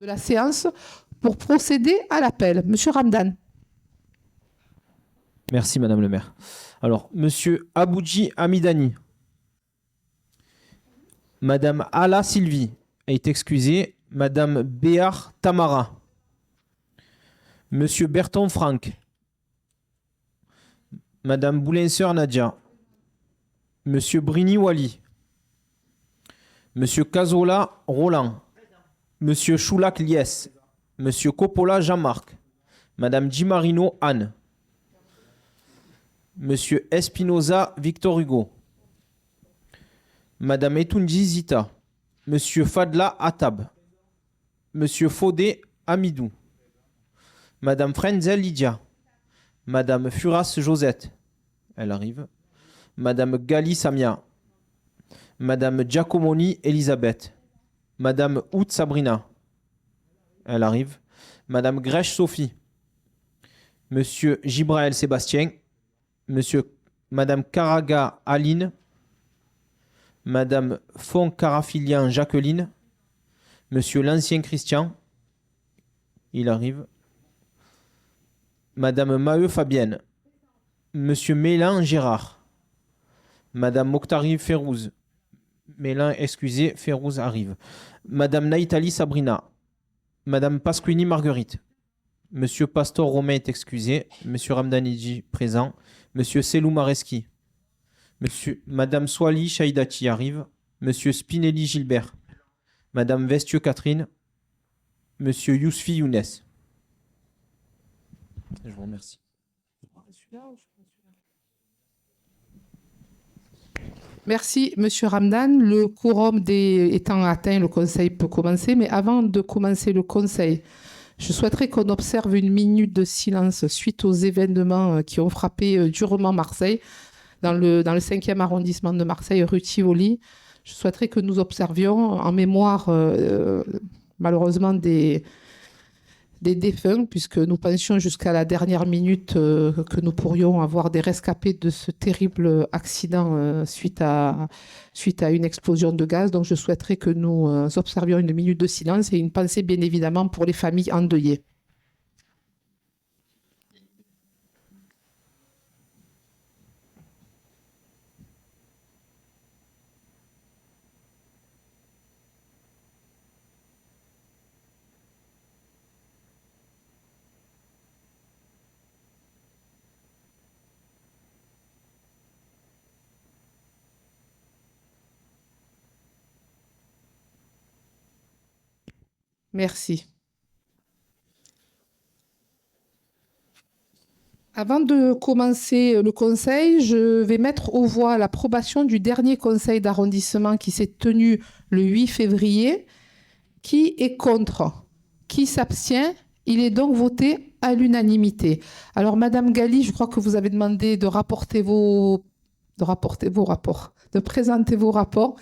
de la séance pour procéder à l'appel. Monsieur Ramdan. Merci, Madame le maire. Alors, Monsieur Aboudji Hamidani. Madame Ala Sylvie est excusée. Madame Béar Tamara. Monsieur Berton Franck. Madame Boulinseur Nadia. Monsieur Brini Wali. Monsieur Cazola Roland. Monsieur Choulac Lies. Monsieur Coppola Jean-Marc. Madame Gimarino Anne. Monsieur Espinoza Victor Hugo. Madame Etunji Zita. Monsieur Fadla Atab. Monsieur Fodé Amidou. Madame Frenzel Lydia. Madame Furas Josette. Elle arrive. Madame Gali Samia. Madame Giacomoni Elisabeth. Madame Hout Sabrina. Elle arrive. Madame Grèche Sophie. Monsieur Gibraël Sébastien. Madame Caraga Aline. Madame Fon Carafilian Jacqueline. Monsieur l'Ancien Christian. Il arrive. Madame Maheu Fabienne. Monsieur Mélan Gérard. Madame Mokhtari Férouz. Mélan, excusez, Férouz arrive. Madame Naïtali Sabrina. Madame Pasquini Marguerite. Monsieur Pastor Romain est excusé. Monsieur Ramdanidji présent. Monsieur Selou Mareski. Madame Swali Chaïdati arrive. Monsieur Spinelli Gilbert. Madame Vestieux Catherine. Monsieur Yousfi Younes. Je vous remercie. Merci, Monsieur Ramdan. Le quorum étant atteint, le Conseil peut commencer. Mais avant de commencer le Conseil, je souhaiterais qu'on observe une minute de silence suite aux événements qui ont frappé durement Marseille, dans le 5e arrondissement de Marseille, rue Tivoli. Je souhaiterais que nous observions en mémoire, malheureusement, des défunts, puisque nous pensions jusqu'à la dernière minute que nous pourrions avoir des rescapés de ce terrible accident suite à une explosion de gaz. Donc, je souhaiterais que nous observions une minute de silence et une pensée, bien évidemment, pour les familles endeuillées. Merci. Avant de commencer le conseil, je vais mettre aux voix l'approbation du dernier conseil d'arrondissement qui s'est tenu le 8 février. Qui est contre? Qui s'abstient? Il est donc voté à l'unanimité. Alors, Madame Gali, je crois que vous avez demandé de rapporter vos rapports, de présenter vos rapports,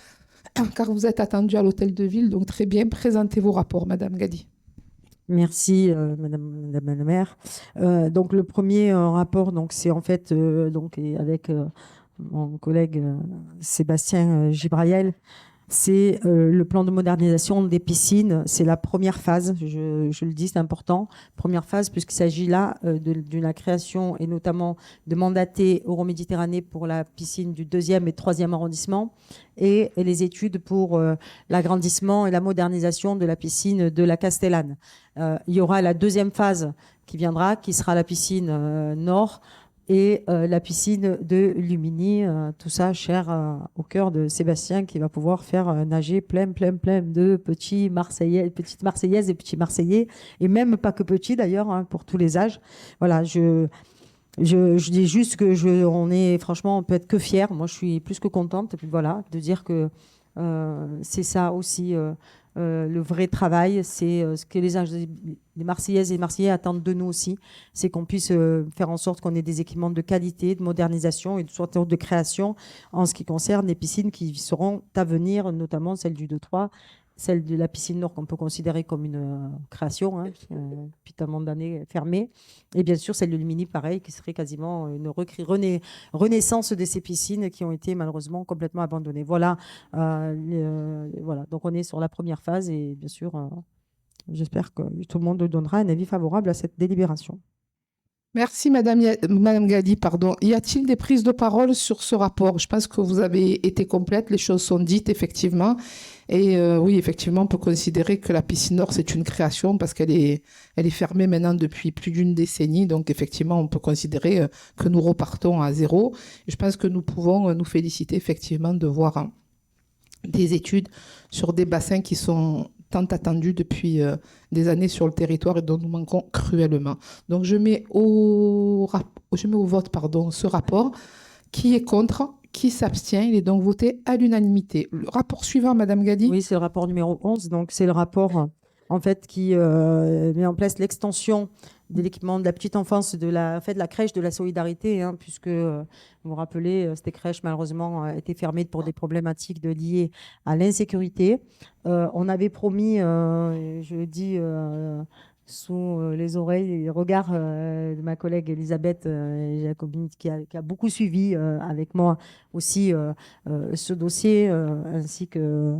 car vous êtes attendue à l'hôtel de ville. Donc, très bien, présentez vos rapports, Madame Gali. Merci, Madame la maire. Donc, le premier rapport, donc, c'est en fait donc, et avec mon collègue Sébastien Gibraël, c'est le plan de modernisation des piscines. C'est la première phase, je le dis, c'est important. Première phase, puisqu'il s'agit là de la création et notamment de mandater Euroméditerranée pour la piscine du 2e et 3e arrondissement et les études pour l'agrandissement et la modernisation de la piscine de la Castellane. Il y aura la deuxième phase qui viendra, qui sera la piscine nord et la piscine de Lumini, tout ça cher au cœur de Sébastien qui va pouvoir faire nager plein de petits Marseillais, petites Marseillaises et petits Marseillais, et même pas que petits d'ailleurs, hein, pour tous les âges. Voilà, je dis juste que on peut être que fiers. Moi, je suis plus que contente, et puis voilà, de dire que c'est ça aussi le vrai travail, c'est ce que les Marseillaises et les Marseillais attendent de nous aussi, c'est qu'on puisse faire en sorte qu'on ait des équipements de qualité, de modernisation et de création en ce qui concerne les piscines qui seront à venir, notamment celle du 2-3, celle de la piscine Nord qu'on peut considérer comme une création, hein, depuis tellement d'années fermée, et bien sûr celle de Lumini, pareil, qui serait quasiment une renaissance de ces piscines qui ont été malheureusement complètement abandonnées. Voilà, voilà. Donc on est sur la première phase et bien sûr j'espère que tout le monde donnera un avis favorable à cette délibération. Merci, Madame Gali, pardon. Y a-t-il des prises de parole sur ce rapport? Je pense que vous avez été complète, les choses sont dites, effectivement. Et oui, effectivement, on peut considérer que la piscine Nord, c'est une création parce elle est fermée maintenant depuis plus d'une décennie. Donc, effectivement, on peut considérer que nous repartons à zéro. Et je pense que nous pouvons nous féliciter, effectivement, de voir des études sur des bassins qui sont tant attendus depuis des années sur le territoire et dont nous manquons cruellement. Donc, je mets au vote ce rapport. Qui est contre? Qui s'abstient? Il est donc voté à l'unanimité. Le rapport suivant, Madame Gali. Oui, c'est le rapport numéro 11. Donc, c'est le rapport en fait, qui met en place l'extension de l'équipement de la petite enfance de la crèche de la solidarité, hein, puisque, vous vous rappelez, cette crèche, malheureusement, a été fermée pour des problématiques liées à l'insécurité. On avait promis, je le dis sous les oreilles et les regards de ma collègue Elisabeth Jacobine, qui a beaucoup suivi avec moi aussi ce dossier, ainsi que...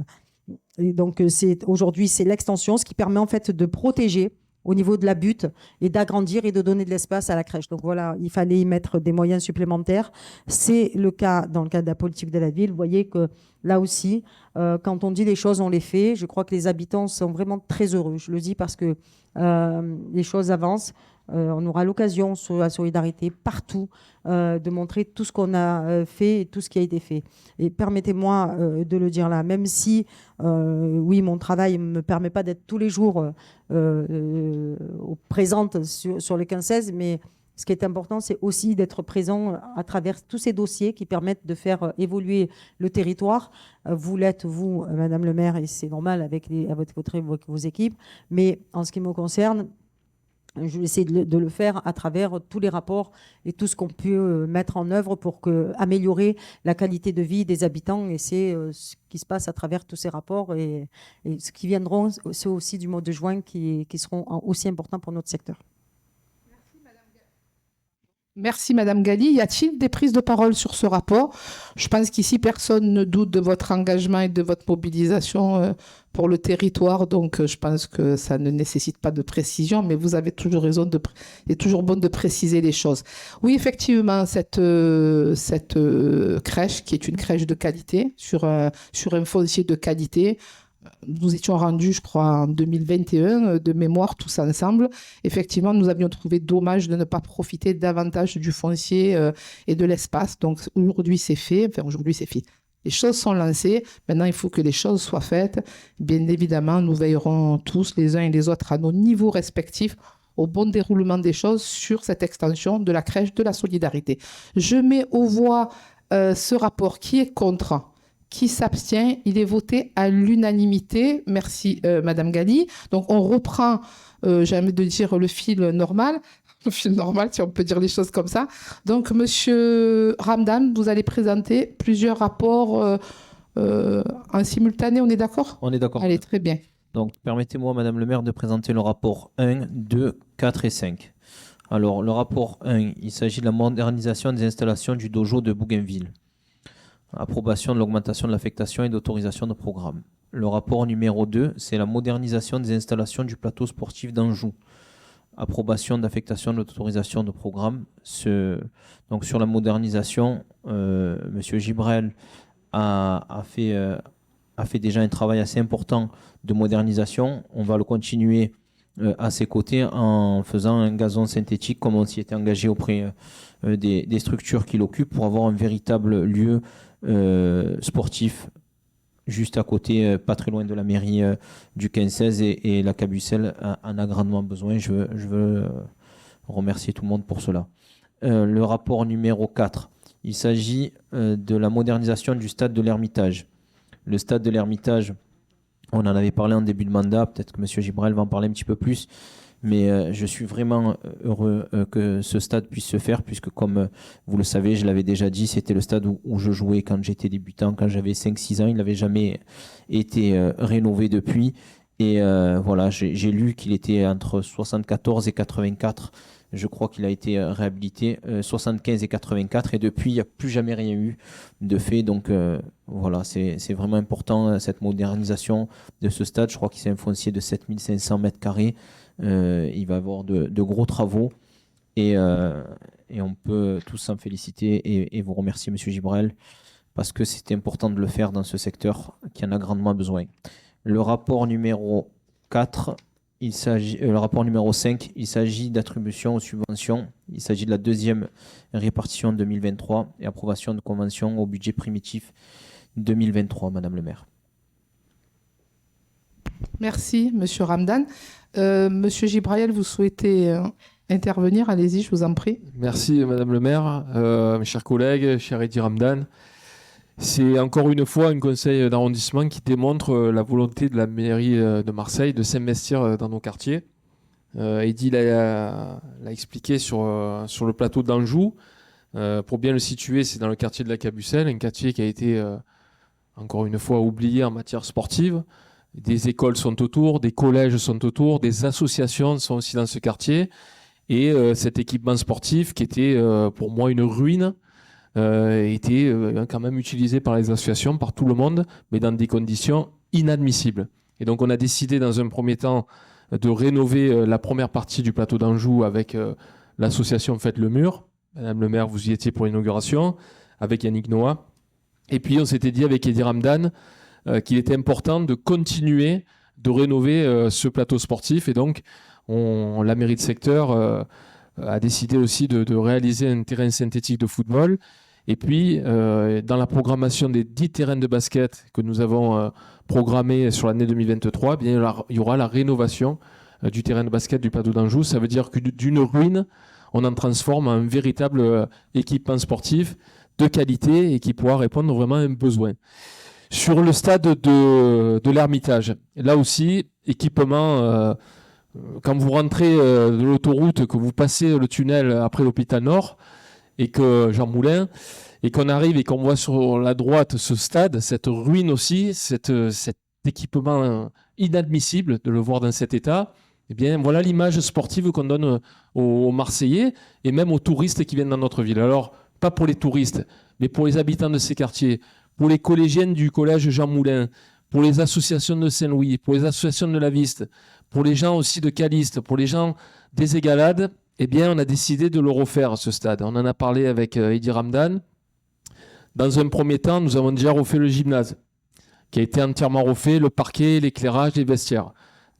Et donc, aujourd'hui, c'est l'extension, ce qui permet en fait de protéger au niveau de la butte et d'agrandir et de donner de l'espace à la crèche. Donc voilà, il fallait y mettre des moyens supplémentaires. C'est le cas dans le cadre de la politique de la ville. Vous voyez que là aussi, quand on dit les choses, on les fait. Je crois que les habitants sont vraiment très heureux. Je le dis parce que les choses avancent. On aura l'occasion sur la solidarité partout de montrer tout ce qu'on a fait et tout ce qui a été fait. Et permettez-moi de le dire là, même si, oui, mon travail ne me permet pas d'être tous les jours présente sur le 15-16, mais ce qui est important, c'est aussi d'être présent à travers tous ces dossiers qui permettent de faire évoluer le territoire. Vous l'êtes, vous, Madame le maire, et c'est normal avec vos équipes, mais en ce qui me concerne, je vais essayer de le faire à travers tous les rapports et tout ce qu'on peut mettre en œuvre pour améliorer la qualité de vie des habitants. Et c'est ce qui se passe à travers tous ces rapports et ce qui viendront, ceux aussi du mois de juin, qui seront aussi importants pour notre secteur. Merci, Madame Gali. Y a-t-il des prises de parole sur ce rapport? Je pense qu'ici, personne ne doute de votre engagement et de votre mobilisation pour le territoire. Donc, je pense que ça ne nécessite pas de précision, mais vous avez toujours raison. Il est toujours bon de préciser les choses. Oui, effectivement, cette crèche, qui est une crèche de qualité, sur un foncier de qualité, nous étions rendus, je crois, en 2021, de mémoire, tous ensemble. Effectivement, nous avions trouvé dommage de ne pas profiter davantage du foncier et de l'espace. Donc, aujourd'hui, c'est fait. Enfin, aujourd'hui, c'est fait. Les choses sont lancées. Maintenant, il faut que les choses soient faites. Bien évidemment, nous veillerons tous, les uns et les autres, à nos niveaux respectifs, au bon déroulement des choses sur cette extension de la crèche de la solidarité. Je mets aux voix ce rapport. Qui est contre? Qui s'abstient? Il est voté à l'unanimité. Merci, Madame Gali. Donc, on reprend, j'ai envie de dire, le fil normal. Le fil normal, si on peut dire les choses comme ça. Donc, Monsieur Ramdan, vous allez présenter plusieurs rapports en simultané. On est d'accord? On est d'accord. Allez, très bien. Donc, permettez-moi, Madame le maire, de présenter le rapport 1, 2, 4 et 5. Alors, le rapport 1, il s'agit de la modernisation des installations du dojo de Bougainville. Approbation de l'augmentation de l'affectation et d'autorisation de programme. Le rapport numéro 2, c'est la modernisation des installations du plateau sportif d'Anjou. Approbation d'affectation et d'autorisation de programme. Donc sur la modernisation, M. Gibrel a fait déjà un travail assez important de modernisation. On va le continuer à ses côtés en faisant un gazon synthétique comme on s'y était engagé auprès des structures qui l'occupent pour avoir un véritable lieu sportif juste à côté, pas très loin de la mairie du 15-16 et la Cabucelle en a grandement besoin. Je veux remercier tout le monde pour cela. Le rapport numéro 4, il s'agit de la modernisation du stade de l'Ermitage. Le stade de l'Ermitage, on en avait parlé en début de mandat, peut-être que M. Gibrel va en parler un petit peu plus, mais je suis vraiment heureux que ce stade puisse se faire, puisque comme vous le savez, je l'avais déjà dit, c'était le stade où je jouais quand j'étais débutant, quand j'avais 5-6 ans. Il n'avait jamais été rénové depuis. Et voilà, j'ai lu qu'il était entre 74 et 84 Je crois qu'il a été réhabilité 75 et 84 et depuis, il n'y a plus jamais rien eu de fait. Donc voilà, c'est vraiment important cette modernisation de ce stade. Je crois qu'il c'est un foncier de 7500 mètres carrés. Il va y avoir de gros travaux et on peut tous s'en féliciter et vous remercier, Monsieur Gibrel, parce que c'était important de le faire dans ce secteur qui en a grandement besoin. Le rapport numéro 4. Le rapport numéro 5, il s'agit d'attribution aux subventions. Il s'agit de la deuxième répartition 2023 et approbation de convention au budget primitif 2023, Madame le maire. Merci, Monsieur Ramdan. Monsieur Gibrayel, vous souhaitez intervenir? Allez-y, je vous en prie. Merci, Madame le maire. Mes chers collègues, cher Eddy Ramdan. C'est encore une fois un conseil d'arrondissement qui démontre la volonté de la mairie de Marseille de s'investir dans nos quartiers. Eddy l'a expliqué sur le plateau d'Anjou. Pour bien le situer, c'est dans le quartier de la Cabucelle, un quartier qui a été encore une fois oublié en matière sportive. Des écoles sont autour, des collèges sont autour, des associations sont aussi dans ce quartier. Et cet équipement sportif qui était pour moi une ruine, était quand même utilisé par les associations, par tout le monde, mais dans des conditions inadmissibles. Et donc on a décidé dans un premier temps de rénover la première partie du plateau d'Anjou avec l'association Faites le Mur. Madame le maire, vous y étiez pour l'inauguration, avec Yannick Noah. Et puis on s'était dit avec Eddy Ramdan qu'il était important de continuer de rénover ce plateau sportif. Et donc la mairie de secteur a décidé aussi de réaliser un terrain synthétique de football. Et puis, dans la programmation des 10 terrains de basket que nous avons programmés sur l'année 2023, eh bien, il y aura la rénovation du terrain de basket du plateau d'Anjou. Ça veut dire que d'une ruine, on en transforme un véritable équipement sportif de qualité et qui pourra répondre vraiment à un besoin. Sur le stade de l'Ermitage, là aussi, équipement... quand vous rentrez de l'autoroute, que vous passez le tunnel après l'hôpital Nord, et que Jean Moulin, et qu'on arrive et qu'on voit sur la droite ce stade, cette ruine aussi, cet équipement inadmissible de le voir dans cet état, eh bien voilà l'image sportive qu'on donne aux Marseillais et même aux touristes qui viennent dans notre ville. Alors, pas pour les touristes, mais pour les habitants de ces quartiers, pour les collégiennes du collège Jean Moulin, pour les associations de Saint-Louis, pour les associations de la Viste, pour les gens aussi de Caliste, pour les gens des Égalades, eh bien, on a décidé de le refaire, ce stade. On en a parlé avec Eddy Ramdan. Dans un premier temps, nous avons déjà refait le gymnase, qui a été entièrement refait, le parquet, l'éclairage, les vestiaires.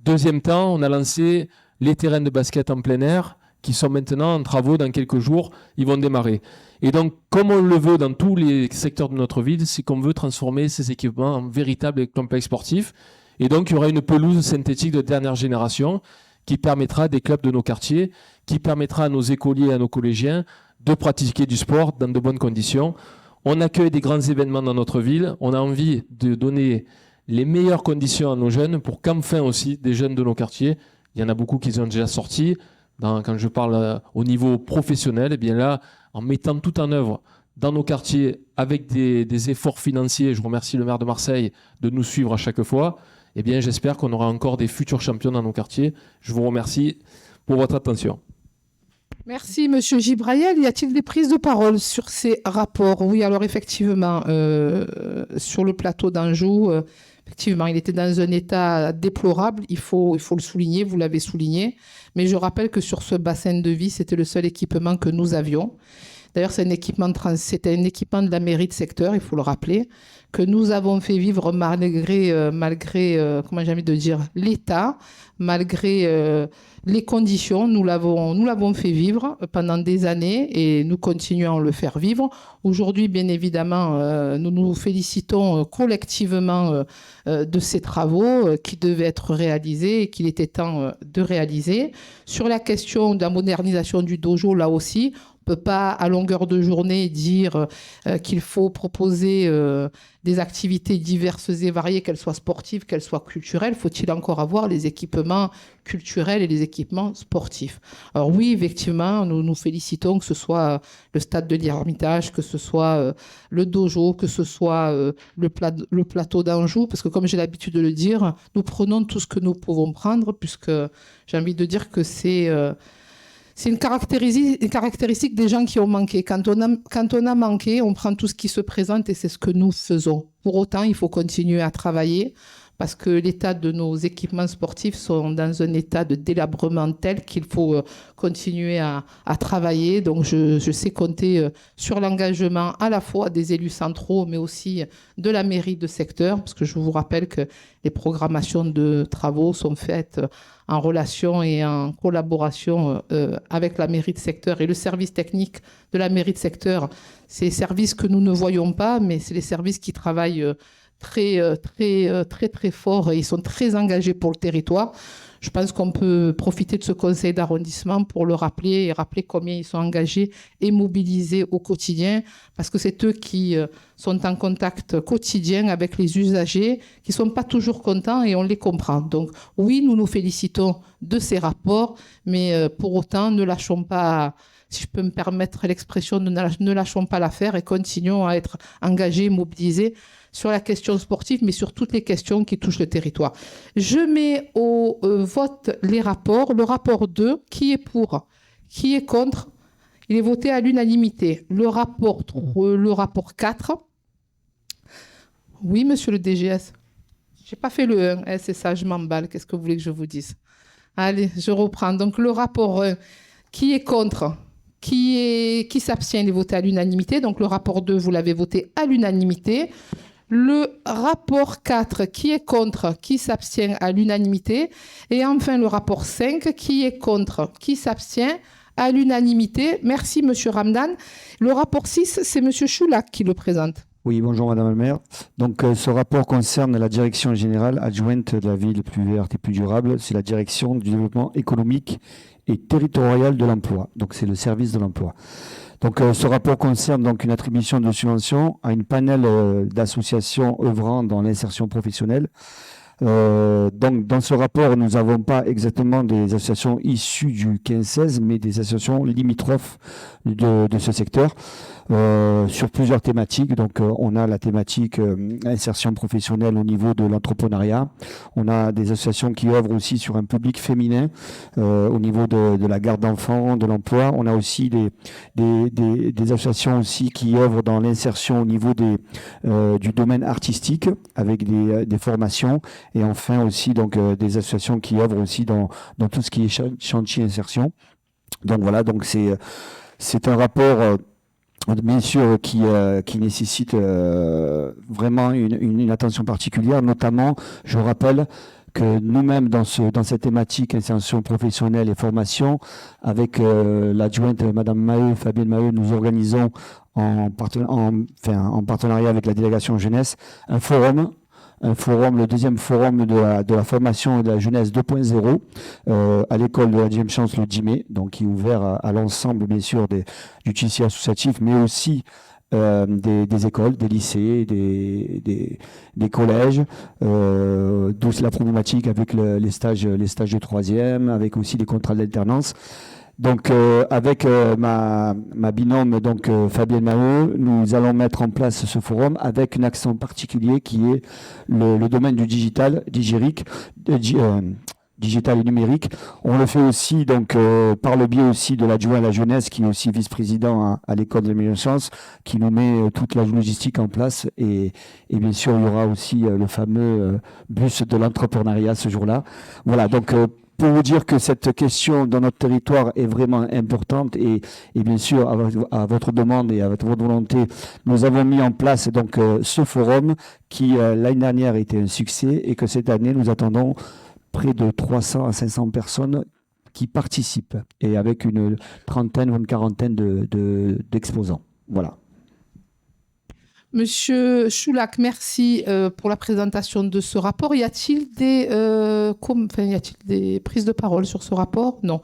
Deuxième temps, on a lancé les terrains de basket en plein air, qui sont maintenant en travaux dans quelques jours, ils vont démarrer. Et donc, comme on le veut dans tous les secteurs de notre ville, c'est qu'on veut transformer ces équipements en véritables complexes sportifs. Et donc, il y aura une pelouse synthétique de dernière génération qui permettra à des clubs de nos quartiers, qui permettra à nos écoliers et à nos collégiens de pratiquer du sport dans de bonnes conditions. On accueille des grands événements dans notre ville. On a envie de donner les meilleures conditions à nos jeunes pour qu'enfin aussi des jeunes de nos quartiers, il y en a beaucoup qui sont déjà sortis, quand je parle au niveau professionnel, eh bien là, en mettant tout en œuvre dans nos quartiers avec des efforts financiers, je remercie le maire de Marseille de nous suivre à chaque fois, eh bien, j'espère qu'on aura encore des futurs champions dans nos quartiers. Je vous remercie pour votre attention. Merci, Monsieur Gibrayel. Y a-t-il des prises de parole sur ces rapports? Oui, alors effectivement, sur le plateau d'Anjou, effectivement, il était dans un état déplorable. Il faut le souligner, vous l'avez souligné. Mais je rappelle que sur ce bassin de vie, c'était le seul équipement que nous avions. D'ailleurs, c'était un équipement de la mairie de secteur, il faut le rappeler, que nous avons fait vivre malgré comment j'ai envie de dire, l'État, malgré les conditions. Nous l'avons fait vivre pendant des années et nous continuons à le faire vivre. Aujourd'hui, bien évidemment, nous nous félicitons collectivement de ces travaux qui devaient être réalisés et qu'il était temps de réaliser. Sur la question de la modernisation du dojo, là aussi, on ne peut pas à longueur de journée dire qu'il faut proposer des activités diverses et variées, qu'elles soient sportives, qu'elles soient culturelles. Faut-il encore avoir les équipements culturels et les équipements sportifs? Alors oui, effectivement, nous nous félicitons que ce soit le stade de l'Ermitage, que ce soit le dojo, que ce soit le plateau d'Anjou, parce que comme j'ai l'habitude de le dire, nous prenons tout ce que nous pouvons prendre, puisque j'ai envie de dire que c'est C'est une caractéristique des gens qui ont manqué. Quand on a manqué, on prend tout ce qui se présente et c'est ce que nous faisons. Pour autant, il faut continuer à travailler parce que l'état de nos équipements sportifs sont dans un état de délabrement tel qu'il faut continuer à travailler. Donc, je sais compter sur l'engagement à la fois des élus centraux, mais aussi de la mairie de secteur, parce que je vous rappelle que les programmations de travaux sont faites en relation et en collaboration avec la mairie de secteur et le service technique de la mairie de secteur. C'est les services que nous ne voyons pas, mais c'est les services qui travaillent très fort et ils sont très engagés pour le territoire. Je pense qu'on peut profiter de ce conseil d'arrondissement pour le rappeler et rappeler combien ils sont engagés et mobilisés au quotidien parce que c'est eux qui sont en contact quotidien avec les usagers qui ne sont pas toujours contents et on les comprend. Donc oui, nous nous félicitons de ces rapports, mais pour autant, ne lâchons pas, si je peux me permettre l'expression, ne lâchons pas l'affaire et continuons à être engagés, mobilisés sur la question sportive, mais sur toutes les questions qui touchent le territoire. Je mets au vote les rapports. Le rapport 2, qui est pour, qui est contre, il est voté à l'unanimité. Le rapport 4, oui, monsieur le DGS. Je n'ai pas fait le 1, c'est ça, je m'emballe. Qu'est-ce que vous voulez que je vous dise? Allez, je reprends. Donc, le rapport 1, qui est contre, qui s'abstient, il est voté à l'unanimité. Donc, le rapport 2, vous l'avez voté à l'unanimité. Le rapport 4, qui est contre, qui s'abstient à l'unanimité. Et enfin, le rapport 5, qui est contre, qui s'abstient à l'unanimité. Merci, monsieur Ramdan. Le rapport 6, c'est monsieur Choulac qui le présente. Oui, bonjour Madame la maire. Donc ce rapport concerne la direction générale adjointe de la ville plus verte et plus durable. C'est la direction du développement économique et territorial de l'emploi. Donc c'est le service de l'emploi. Donc ce rapport concerne donc une attribution de subventions à une panel d'associations œuvrant dans l'insertion professionnelle. Donc dans ce rapport, nous n'avons pas exactement des associations issues du 15-16, mais des associations limitrophes de ce secteur. Sur plusieurs thématiques. Donc, on a la thématique insertion professionnelle au niveau de l'entrepreneuriat. On a des associations qui œuvrent aussi sur un public féminin au niveau de la garde d'enfants, de l'emploi. On a aussi des associations aussi qui œuvrent dans l'insertion au niveau du domaine artistique avec des formations. Et enfin aussi donc des associations qui œuvrent aussi dans tout ce qui est chantier insertion. Donc voilà, donc c'est un rapport bien sûr qui nécessite vraiment une attention particulière, notamment, je rappelle que nous-mêmes dans cette thématique insertion professionnelle et formation, avec l'adjointe Madame Maheu, Fabienne Maheu, nous organisons en partenariat avec la délégation jeunesse un forum, le deuxième forum de la formation et de la jeunesse 2.0 à l'école de la James Chance le 10 mai, donc qui est ouvert à l'ensemble bien sûr du tissu associatif, mais aussi des écoles, des lycées, des collèges, d'où la problématique avec les stages de troisième, avec aussi les contrats d'alternance. Donc avec ma binôme donc Fabienne Maheu, nous allons mettre en place ce forum avec un accent particulier qui est le domaine du digital et numérique. On le fait aussi donc par le biais aussi de l'adjoint à la jeunesse qui est aussi vice-président à l'école de la meilleure chance, qui nous met toute la logistique en place et bien sûr il y aura aussi le fameux bus de l'entrepreneuriat ce jour-là. Voilà, donc pour vous dire que cette question dans notre territoire est vraiment importante et bien sûr à votre demande et à votre volonté, nous avons mis en place donc ce forum qui l'année dernière était un succès et que cette année nous attendons près de 300 à 500 personnes qui participent et avec une trentaine ou une quarantaine d'exposants. Voilà. Monsieur Choulac, merci pour la présentation de ce rapport. Y a-t-il des prises de parole sur ce rapport? Non.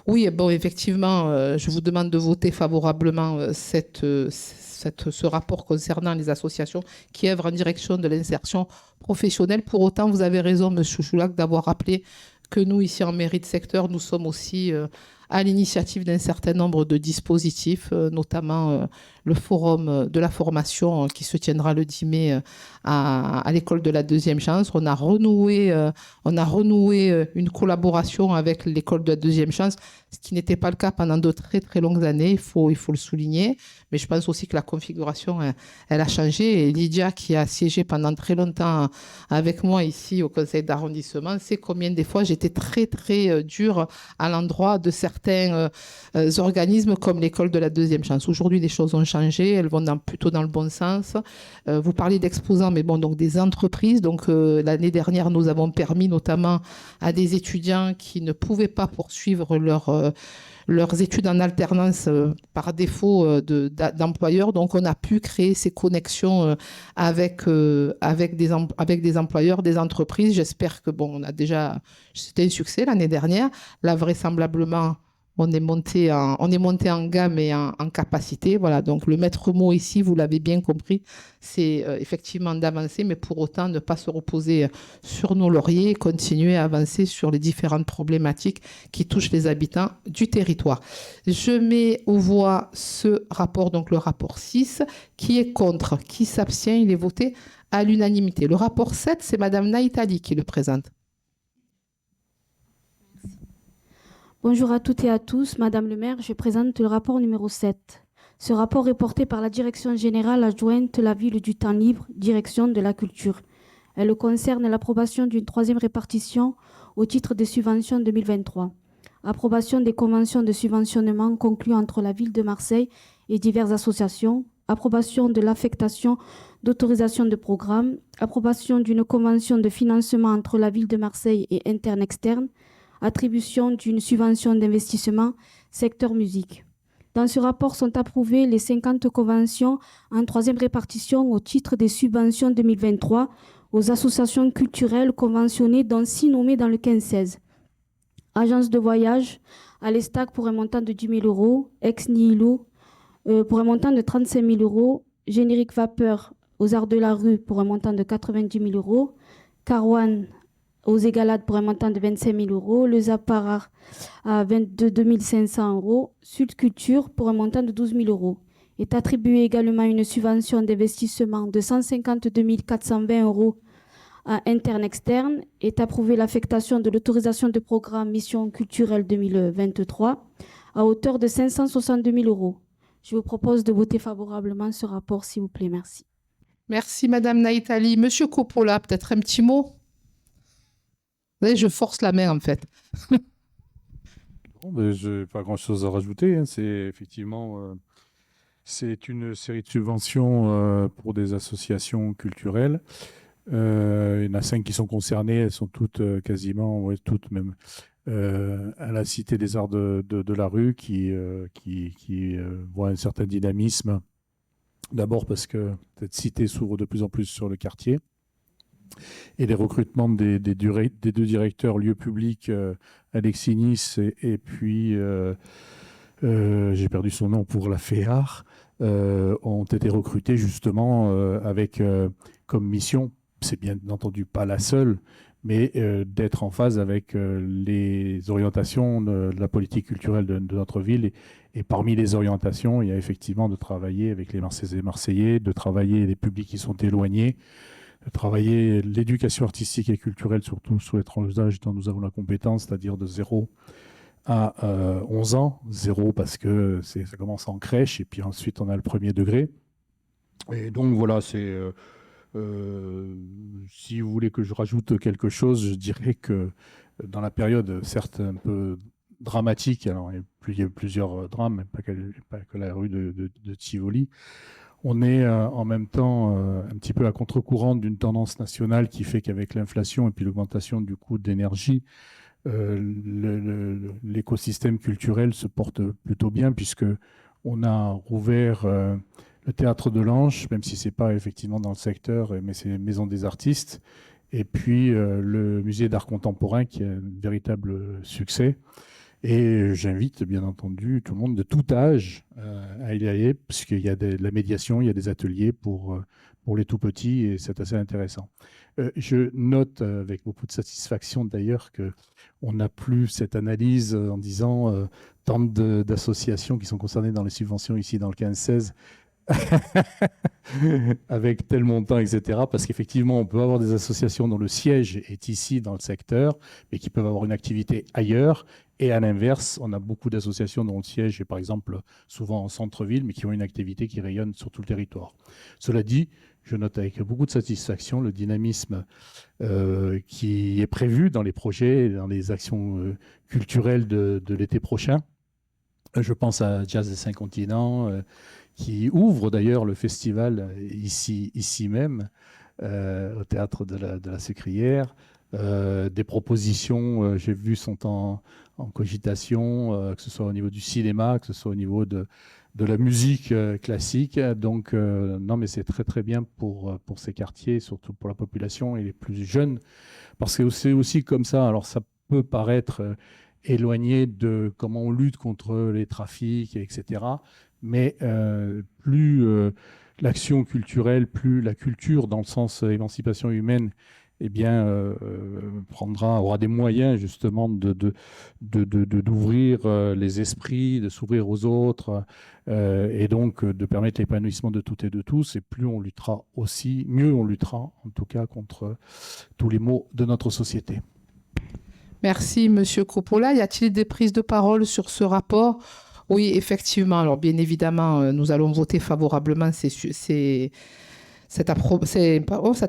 Oui, bon, effectivement, je vous demande de voter favorablement ce rapport concernant les associations qui œuvrent en direction de l'insertion professionnelle. Pour autant, vous avez raison, monsieur Choulac, d'avoir rappelé que nous, ici en mairie de secteur, nous sommes aussi à l'initiative d'un certain nombre de dispositifs, notamment le forum de la formation qui se tiendra le 10 mai à l'école de la deuxième chance. On a renoué une collaboration avec l'école de la deuxième chance, ce qui n'était pas le cas pendant de très très longues années, il faut le souligner. Mais je pense aussi que la configuration, elle a changé. Et Lydia, qui a siégé pendant très longtemps avec moi ici au conseil d'arrondissement, sait combien des fois j'étais très très dure à l'endroit de certains organismes comme l'école de la deuxième chance. Aujourd'hui, les choses ont changé, elles vont plutôt dans le bon sens. Vous parlez d'exposants, mais bon, donc des entreprises. Donc l'année dernière, nous avons permis notamment à des étudiants qui ne pouvaient pas poursuivre leurs études en alternance par défaut d'employeurs. Donc, on a pu créer ces connexions avec des employeurs, des entreprises. J'espère que, c'était un succès l'année dernière. Là, vraisemblablement, on est monté en gamme et en capacité. Voilà, donc le maître mot ici, vous l'avez bien compris, c'est effectivement d'avancer, mais pour autant ne pas se reposer sur nos lauriers et continuer à avancer sur les différentes problématiques qui touchent les habitants du territoire. Je mets aux voix ce rapport, donc le rapport 6, qui est contre, qui s'abstient, il est voté à l'unanimité. Le rapport 7, c'est Madame Naïtali qui le présente. Bonjour à toutes et à tous. Madame le maire, je présente le rapport numéro 7. Ce rapport est porté par la Direction générale adjointe la ville du temps libre, direction de la culture. Elle concerne l'approbation d'une troisième répartition au titre des subventions 2023. Approbation des conventions de subventionnement conclues entre la ville de Marseille et diverses associations. Approbation de l'affectation d'autorisation de programme. Approbation d'une convention de financement entre la ville de Marseille et Interne-Externe. Attribution d'une subvention d'investissement secteur musique. Dans ce rapport sont approuvées les 50 conventions en troisième répartition au titre des subventions 2023 aux associations culturelles conventionnées, dont 6 nommées dans le 15-16. Agence de voyage, à l'Estac pour un montant de 10 000 euros, Ex Nihilo pour un montant de 35 000 euros, Générique Vapeur aux Arts de la Rue pour un montant de 90 000 euros, Carwan aux Égalades pour un montant de 25 000 euros, le Zaparar à 22 500 euros, Sud Culture pour un montant de 12 000 euros. Est attribuée également une subvention d'investissement de 152 420 euros à Interne-Externe. Est approuvée l'affectation de l'autorisation de programme Mission culturelle 2023 à hauteur de 562 000 euros. Je vous propose de voter favorablement ce rapport, s'il vous plaît. Merci. Merci, Madame Naïtali. Monsieur Coppola, peut-être un petit mot? Vous voyez, je force la main, en fait. Je n'ai pas grand-chose à rajouter. C'est effectivement c'est une série de subventions pour des associations culturelles. Il y en a 5 qui sont concernées. Elles sont toutes quasiment, toutes même, à la Cité des Arts de la Rue qui voit un certain dynamisme. D'abord parce que cette cité s'ouvre de plus en plus sur le quartier. Et les recrutements des 2 directeurs lieux publics, Alexis Nice et puis, j'ai perdu son nom pour la FEAR, ont été recrutés justement avec comme mission, c'est bien entendu pas la seule, mais d'être en phase avec les orientations de la politique culturelle de notre ville. Et parmi les orientations, il y a effectivement de travailler avec les Marseillais et Marseillais, de travailler les publics qui sont éloignés, de travailler l'éducation artistique et culturelle, surtout sur les tranches d'âge dont nous avons la compétence, c'est-à-dire de 0 à 11 ans. 0 parce que ça commence en crèche, et puis ensuite on a le premier degré. Et donc voilà, si vous voulez que je rajoute quelque chose, je dirais que dans la période, certes un peu dramatique, alors il y a plusieurs drames, pas que la rue de Tivoli, on est en même temps un petit peu à contre-courant d'une tendance nationale qui fait qu'avec l'inflation et puis l'augmentation du coût d'énergie, l'écosystème culturel se porte plutôt bien, puisque on a rouvert le Théâtre de l'Anche, même si ce n'est pas effectivement dans le secteur, mais c'est Maison des artistes, et puis le musée d'art contemporain qui est un véritable succès. Et j'invite bien entendu tout le monde de tout âge à y aller, puisqu'il y a de la médiation, il y a des ateliers pour les tout petits, et c'est assez intéressant. Je note avec beaucoup de satisfaction d'ailleurs qu'on n'a plus cette analyse en disant tant d'associations qui sont concernées dans les subventions ici dans le 15-16 avec tel montant, etc. Parce qu'effectivement, on peut avoir des associations dont le siège est ici dans le secteur, mais qui peuvent avoir une activité ailleurs. Et à l'inverse, on a beaucoup d'associations dont le siège est par exemple souvent en centre-ville, mais qui ont une activité qui rayonne sur tout le territoire. Cela dit, je note avec beaucoup de satisfaction le dynamisme qui est prévu dans les projets, dans les actions culturelles de l'été prochain. Je pense à Jazz des 5 continents, qui ouvre d'ailleurs le festival ici même, au théâtre de la Sucrière. Des propositions, j'ai vu, sont en cogitation, que ce soit au niveau du cinéma, que ce soit au niveau de la musique classique. Donc, non, mais c'est très très bien pour ces quartiers, surtout pour la population et les plus jeunes, parce que c'est aussi comme ça. Alors, ça peut paraître éloigné de comment on lutte contre les trafics, etc. Mais plus l'action culturelle, plus la culture dans le sens émancipation humaine, eh bien, aura des moyens justement d'ouvrir les esprits, de s'ouvrir aux autres, et donc de permettre l'épanouissement de toutes et de tous. Et plus on luttera aussi, mieux on luttera en tout cas contre tous les maux de notre société. Merci, Monsieur Coppola. Y a-t-il des prises de parole sur ce rapport? Oui, effectivement. Alors, bien évidemment, nous allons voter favorablement cette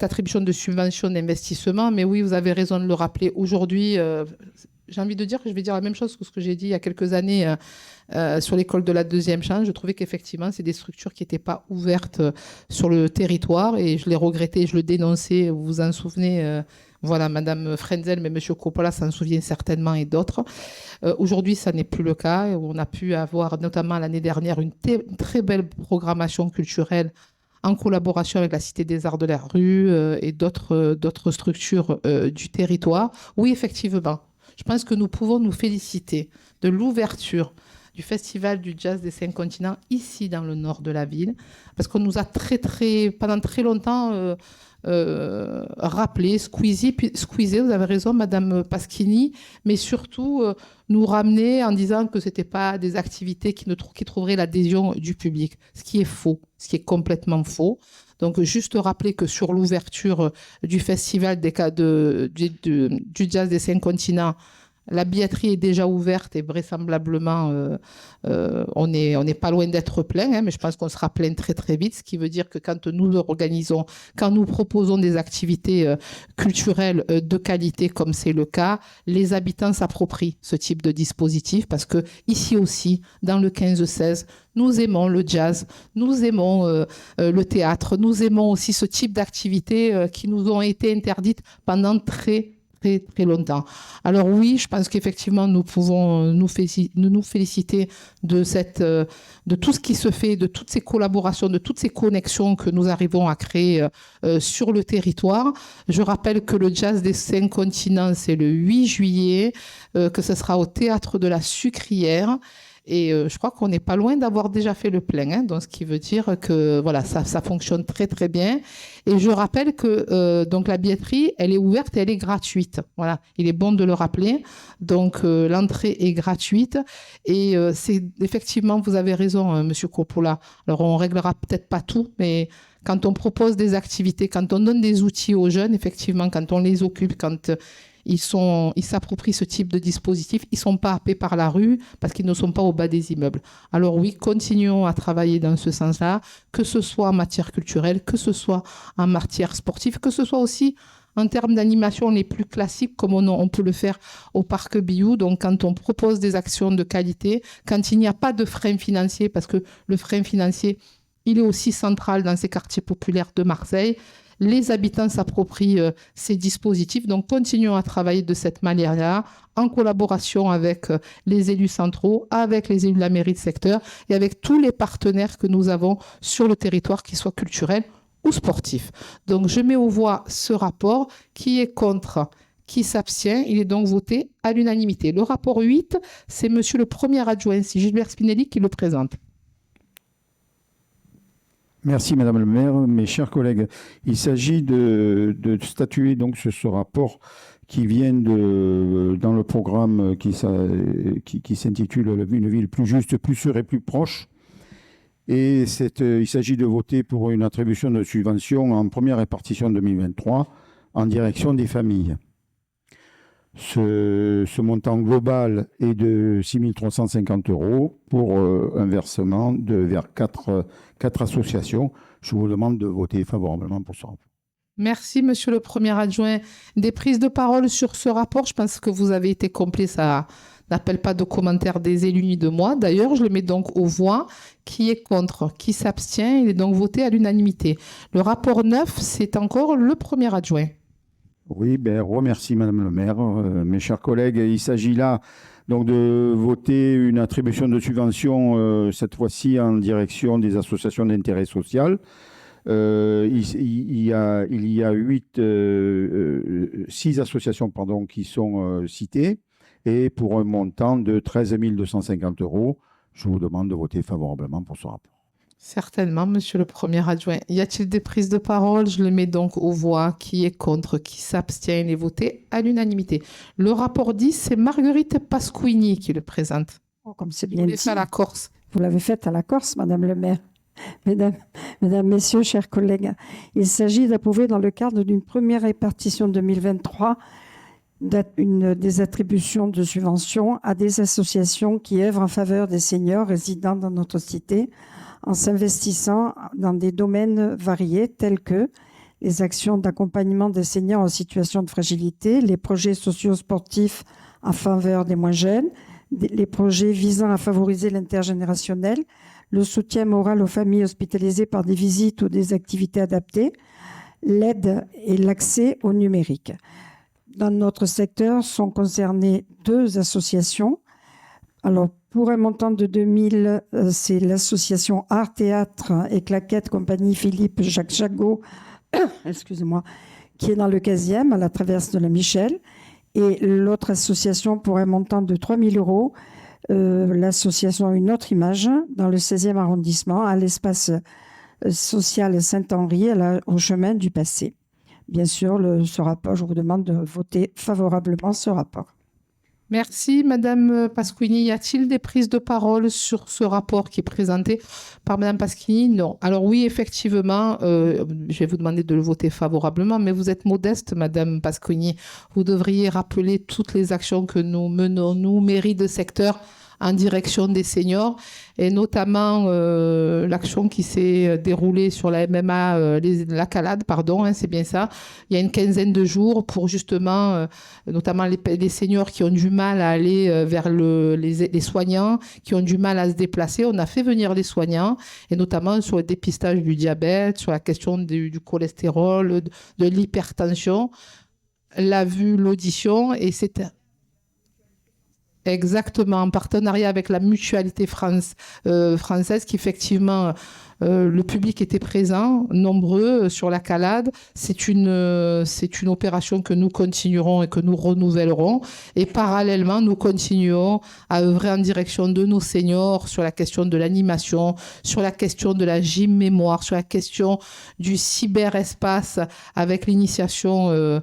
attribution de subvention d'investissement. Mais oui, vous avez raison de le rappeler. Aujourd'hui, j'ai envie de dire que je vais dire la même chose que ce que j'ai dit il y a quelques années sur l'école de la deuxième chance. Je trouvais qu'effectivement, c'est des structures qui n'étaient pas ouvertes sur le territoire et je l'ai regretté, je le dénonçais. Vous vous en souvenez voilà, Madame Frenzel, mais Monsieur Coppola s'en souvient certainement et d'autres. Aujourd'hui, ça n'est plus le cas. On a pu avoir, notamment l'année dernière, une très belle programmation culturelle en collaboration avec la Cité des Arts de la Rue et d'autres structures du territoire. Oui, effectivement, je pense que nous pouvons nous féliciter de l'ouverture du Festival du Jazz des 5 continents ici dans le nord de la ville, parce qu'on nous a pendant très longtemps rappelé, squeezé, vous avez raison, Madame Pasquini, mais surtout nous ramener en disant que ce n'étaient pas des activités qui trouveraient l'adhésion du public, ce qui est faux, ce qui est complètement faux. Donc, juste rappeler que sur l'ouverture du Festival du Jazz des 5 continents, la billetterie est déjà ouverte et vraisemblablement, on n'est pas loin d'être plein, hein, mais je pense qu'on sera plein très très vite, ce qui veut dire que quand nous proposons des activités culturelles de qualité comme c'est le cas, les habitants s'approprient ce type de dispositif parce que ici aussi, dans le 15-16, nous aimons le jazz, nous aimons le théâtre, nous aimons aussi ce type d'activités qui nous ont été interdites pendant très longtemps. Alors oui, je pense qu'effectivement, nous pouvons nous féliciter de tout ce qui se fait, de toutes ces collaborations, de toutes ces connexions que nous arrivons à créer sur le territoire. Je rappelle que le Jazz des 5 continents, c'est le 8 juillet, que ce sera au Théâtre de la Sucrière. Et je crois qu'on n'est pas loin d'avoir déjà fait le plein, hein, donc ce qui veut dire que voilà, ça fonctionne très très bien. Et je rappelle que donc la billetterie, elle est ouverte et elle est gratuite. Voilà, il est bon de le rappeler. Donc l'entrée est gratuite et c'est effectivement, vous avez raison, Monsieur Coppola. Alors on réglera peut-être pas tout, mais quand on propose des activités, quand on donne des outils aux jeunes, effectivement, quand on les occupe, quand ils s'approprient ce type de dispositif. Ils ne sont pas happés par la rue parce qu'ils ne sont pas au bas des immeubles. Alors oui, continuons à travailler dans ce sens-là, que ce soit en matière culturelle, que ce soit en matière sportive, que ce soit aussi en termes d'animation les plus classiques, comme on peut le faire au Parc Biou. Donc, quand on propose des actions de qualité, quand il n'y a pas de frein financier, parce que le frein financier, il est aussi central dans ces quartiers populaires de Marseille, les habitants s'approprient ces dispositifs. Donc, continuons à travailler de cette manière-là, en collaboration avec les élus centraux, avec les élus de la mairie de secteur et avec tous les partenaires que nous avons sur le territoire, qu'ils soient culturels ou sportifs. Donc, je mets aux voix ce rapport. Qui est contre ? Qui s'abstient? Il est donc voté à l'unanimité. Le rapport 8, c'est monsieur le premier adjoint, c'est Gilbert Spinelli qui le présente. Merci Madame le maire. Mes chers collègues, il s'agit de statuer donc sur ce rapport qui vient dans le programme qui s'intitule Une ville plus juste, plus sûre et plus proche. Et il s'agit de voter pour une attribution de subvention en première répartition 2023 en direction des familles. Ce montant global est de 6 350 € pour un versement vers quatre associations. Je vous demande de voter favorablement pour ce rapport. Merci, monsieur le premier adjoint. Des prises de parole sur ce rapport, je pense que vous avez été complet, ça n'appelle pas de commentaires des élus ni de moi. D'ailleurs, je le mets donc aux voix. Qui est contre? Qui s'abstient? Il est donc voté à l'unanimité. Le rapport 9, c'est encore le premier adjoint. Oui, remercie Madame le maire. Mes chers collègues, il s'agit là donc de voter une attribution de subvention, cette fois-ci en direction des associations d'intérêt social. Il y a 6 associations qui sont citées et pour un montant de 13 250 €. Je vous demande de voter favorablement pour ce rapport. Certainement, monsieur le premier adjoint. Y a-t-il des prises de parole? Je le mets donc aux voix. Qui est contre? Qui s'abstient? Il est voté à l'unanimité. Le rapport 10, c'est Marguerite Pasquini qui le présente. Comme c'est Vous bien l'avez dit, fait à la Corse. vous l'avez fait à la Corse, Madame le maire. Mesdames, Messieurs, chers collègues, il s'agit d'approuver dans le cadre d'une première répartition 2023 des attributions de subventions à des associations qui œuvrent en faveur des seniors résidant dans notre cité en s'investissant dans des domaines variés tels que les actions d'accompagnement des seniors en situation de fragilité, les projets socio-sportifs en faveur des moins jeunes, les projets visant à favoriser l'intergénérationnel, le soutien moral aux familles hospitalisées par des visites ou des activités adaptées, l'aide et l'accès au numérique. Dans notre secteur sont concernées 2 associations. Alors, pour un montant de 2000, c'est l'association Art, Théâtre et Claquettes, compagnie Philippe Jacques Jagot, excusez-moi, qui est dans le 15e, à la traverse de la Michel. Et l'autre association, pour un montant de 3000 €, l'association Une autre image, dans le 16e arrondissement, à l'espace social Saint-Henri, au chemin du passé. Bien sûr, ce rapport, je vous demande de voter favorablement ce rapport. Merci, Madame Pasquini. Y a-t-il des prises de parole sur ce rapport qui est présenté par Madame Pasquini? Non. Alors oui, effectivement, je vais vous demander de le voter favorablement, mais vous êtes modeste, Madame Pasquini. Vous devriez rappeler toutes les actions que nous menons, nous, mairie de secteur, en direction des seniors, et notamment l'action qui s'est déroulée sur la MMA, la Calade, pardon, c'est bien ça, il y a une quinzaine de jours pour justement, notamment les seniors qui ont du mal à aller vers les soignants, qui ont du mal à se déplacer. On a fait venir les soignants, et notamment sur le dépistage du diabète, sur la question du cholestérol, de l'hypertension, la vue, l'audition, et c'est... Exactement, en partenariat avec la mutualité française, qui effectivement, le public était présent, nombreux sur la Calade. C'est une opération que nous continuerons et que nous renouvellerons. Et parallèlement, nous continuons à œuvrer en direction de nos seniors sur la question de l'animation, sur la question de la gym mémoire, sur la question du cyberespace avec l'initiation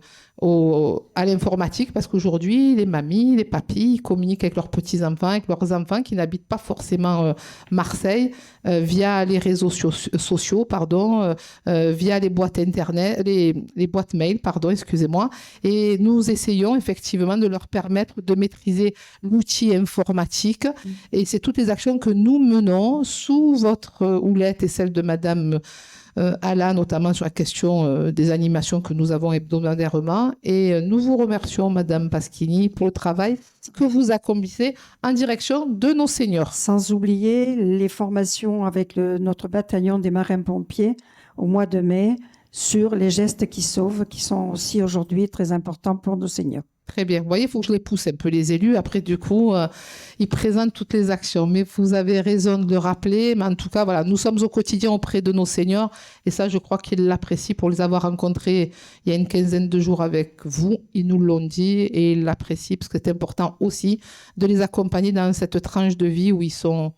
à l'informatique, parce qu'aujourd'hui, les mamies, les papis, ils communiquent avec leurs petits-enfants, avec leurs enfants qui n'habitent pas forcément Marseille, via les réseaux sociaux, via les boîtes internet, les boîtes mail, excusez-moi. Et nous essayons effectivement de leur permettre de maîtriser l'outil informatique. Et c'est toutes les actions que nous menons sous votre houlette et celle de Madame Alla, notamment sur la question des animations que nous avons hebdomadairement. Et nous vous remercions, Madame Pasquini, pour le travail que vous accomplissez en direction de nos seniors. Sans oublier les formations avec notre bataillon des marins-pompiers au mois de mai sur les gestes qui sauvent, qui sont aussi aujourd'hui très importants pour nos seniors. Très bien. Vous voyez, il faut que je les pousse un peu, les élus. Après, du coup, ils présentent toutes les actions. Mais vous avez raison de le rappeler. Mais en tout cas, voilà, nous sommes au quotidien auprès de nos seniors. Et ça, je crois qu'ils l'apprécient pour les avoir rencontrés il y a une quinzaine de jours avec vous. Ils nous l'ont dit et ils l'apprécient parce que c'est important aussi de les accompagner dans cette tranche de vie où ils sont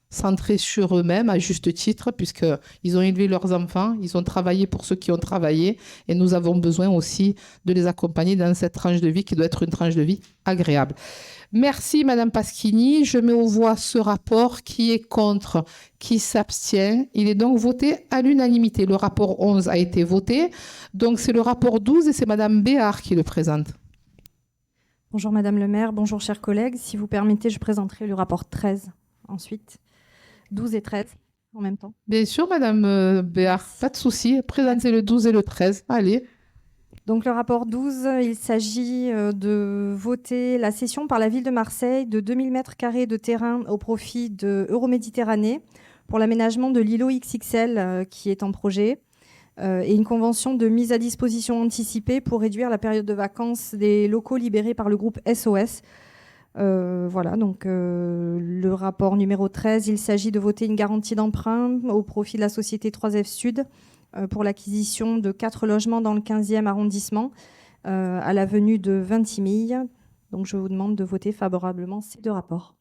centrés sur eux-mêmes, à juste titre, puisqu'ils ont élevé leurs enfants, ils ont travaillé pour ceux qui ont travaillé, et nous avons besoin aussi de les accompagner dans cette tranche de vie qui doit être une tranche de vie agréable. Merci, Madame Pasquini. Je mets aux voix ce rapport. Qui est contre? Qui s'abstient? Il est donc voté à l'unanimité. Le rapport 11 a été voté. Donc, c'est le rapport 12 et c'est Madame Béard qui le présente. Bonjour Madame le maire, bonjour chers collègues. Si vous permettez, je présenterai le rapport 13 ensuite. 12 et 13 en même temps. Bien sûr, Madame Béard, pas de souci. Présentez le 12 et le 13. Allez. Donc le rapport 12, il s'agit de voter la cession par la ville de Marseille de 2000 m² de terrain au profit de Euroméditerranée pour l'aménagement de l'îlot XXL qui est en projet et une convention de mise à disposition anticipée pour réduire la période de vacances des locaux libérés par le groupe SOS. Voilà, donc le rapport numéro 13, il s'agit de voter une garantie d'emprunt au profit de la société 3F Sud pour l'acquisition de 4 logements dans le 15e arrondissement à l'avenue de Vintimille. Donc je vous demande de voter favorablement ces deux rapports.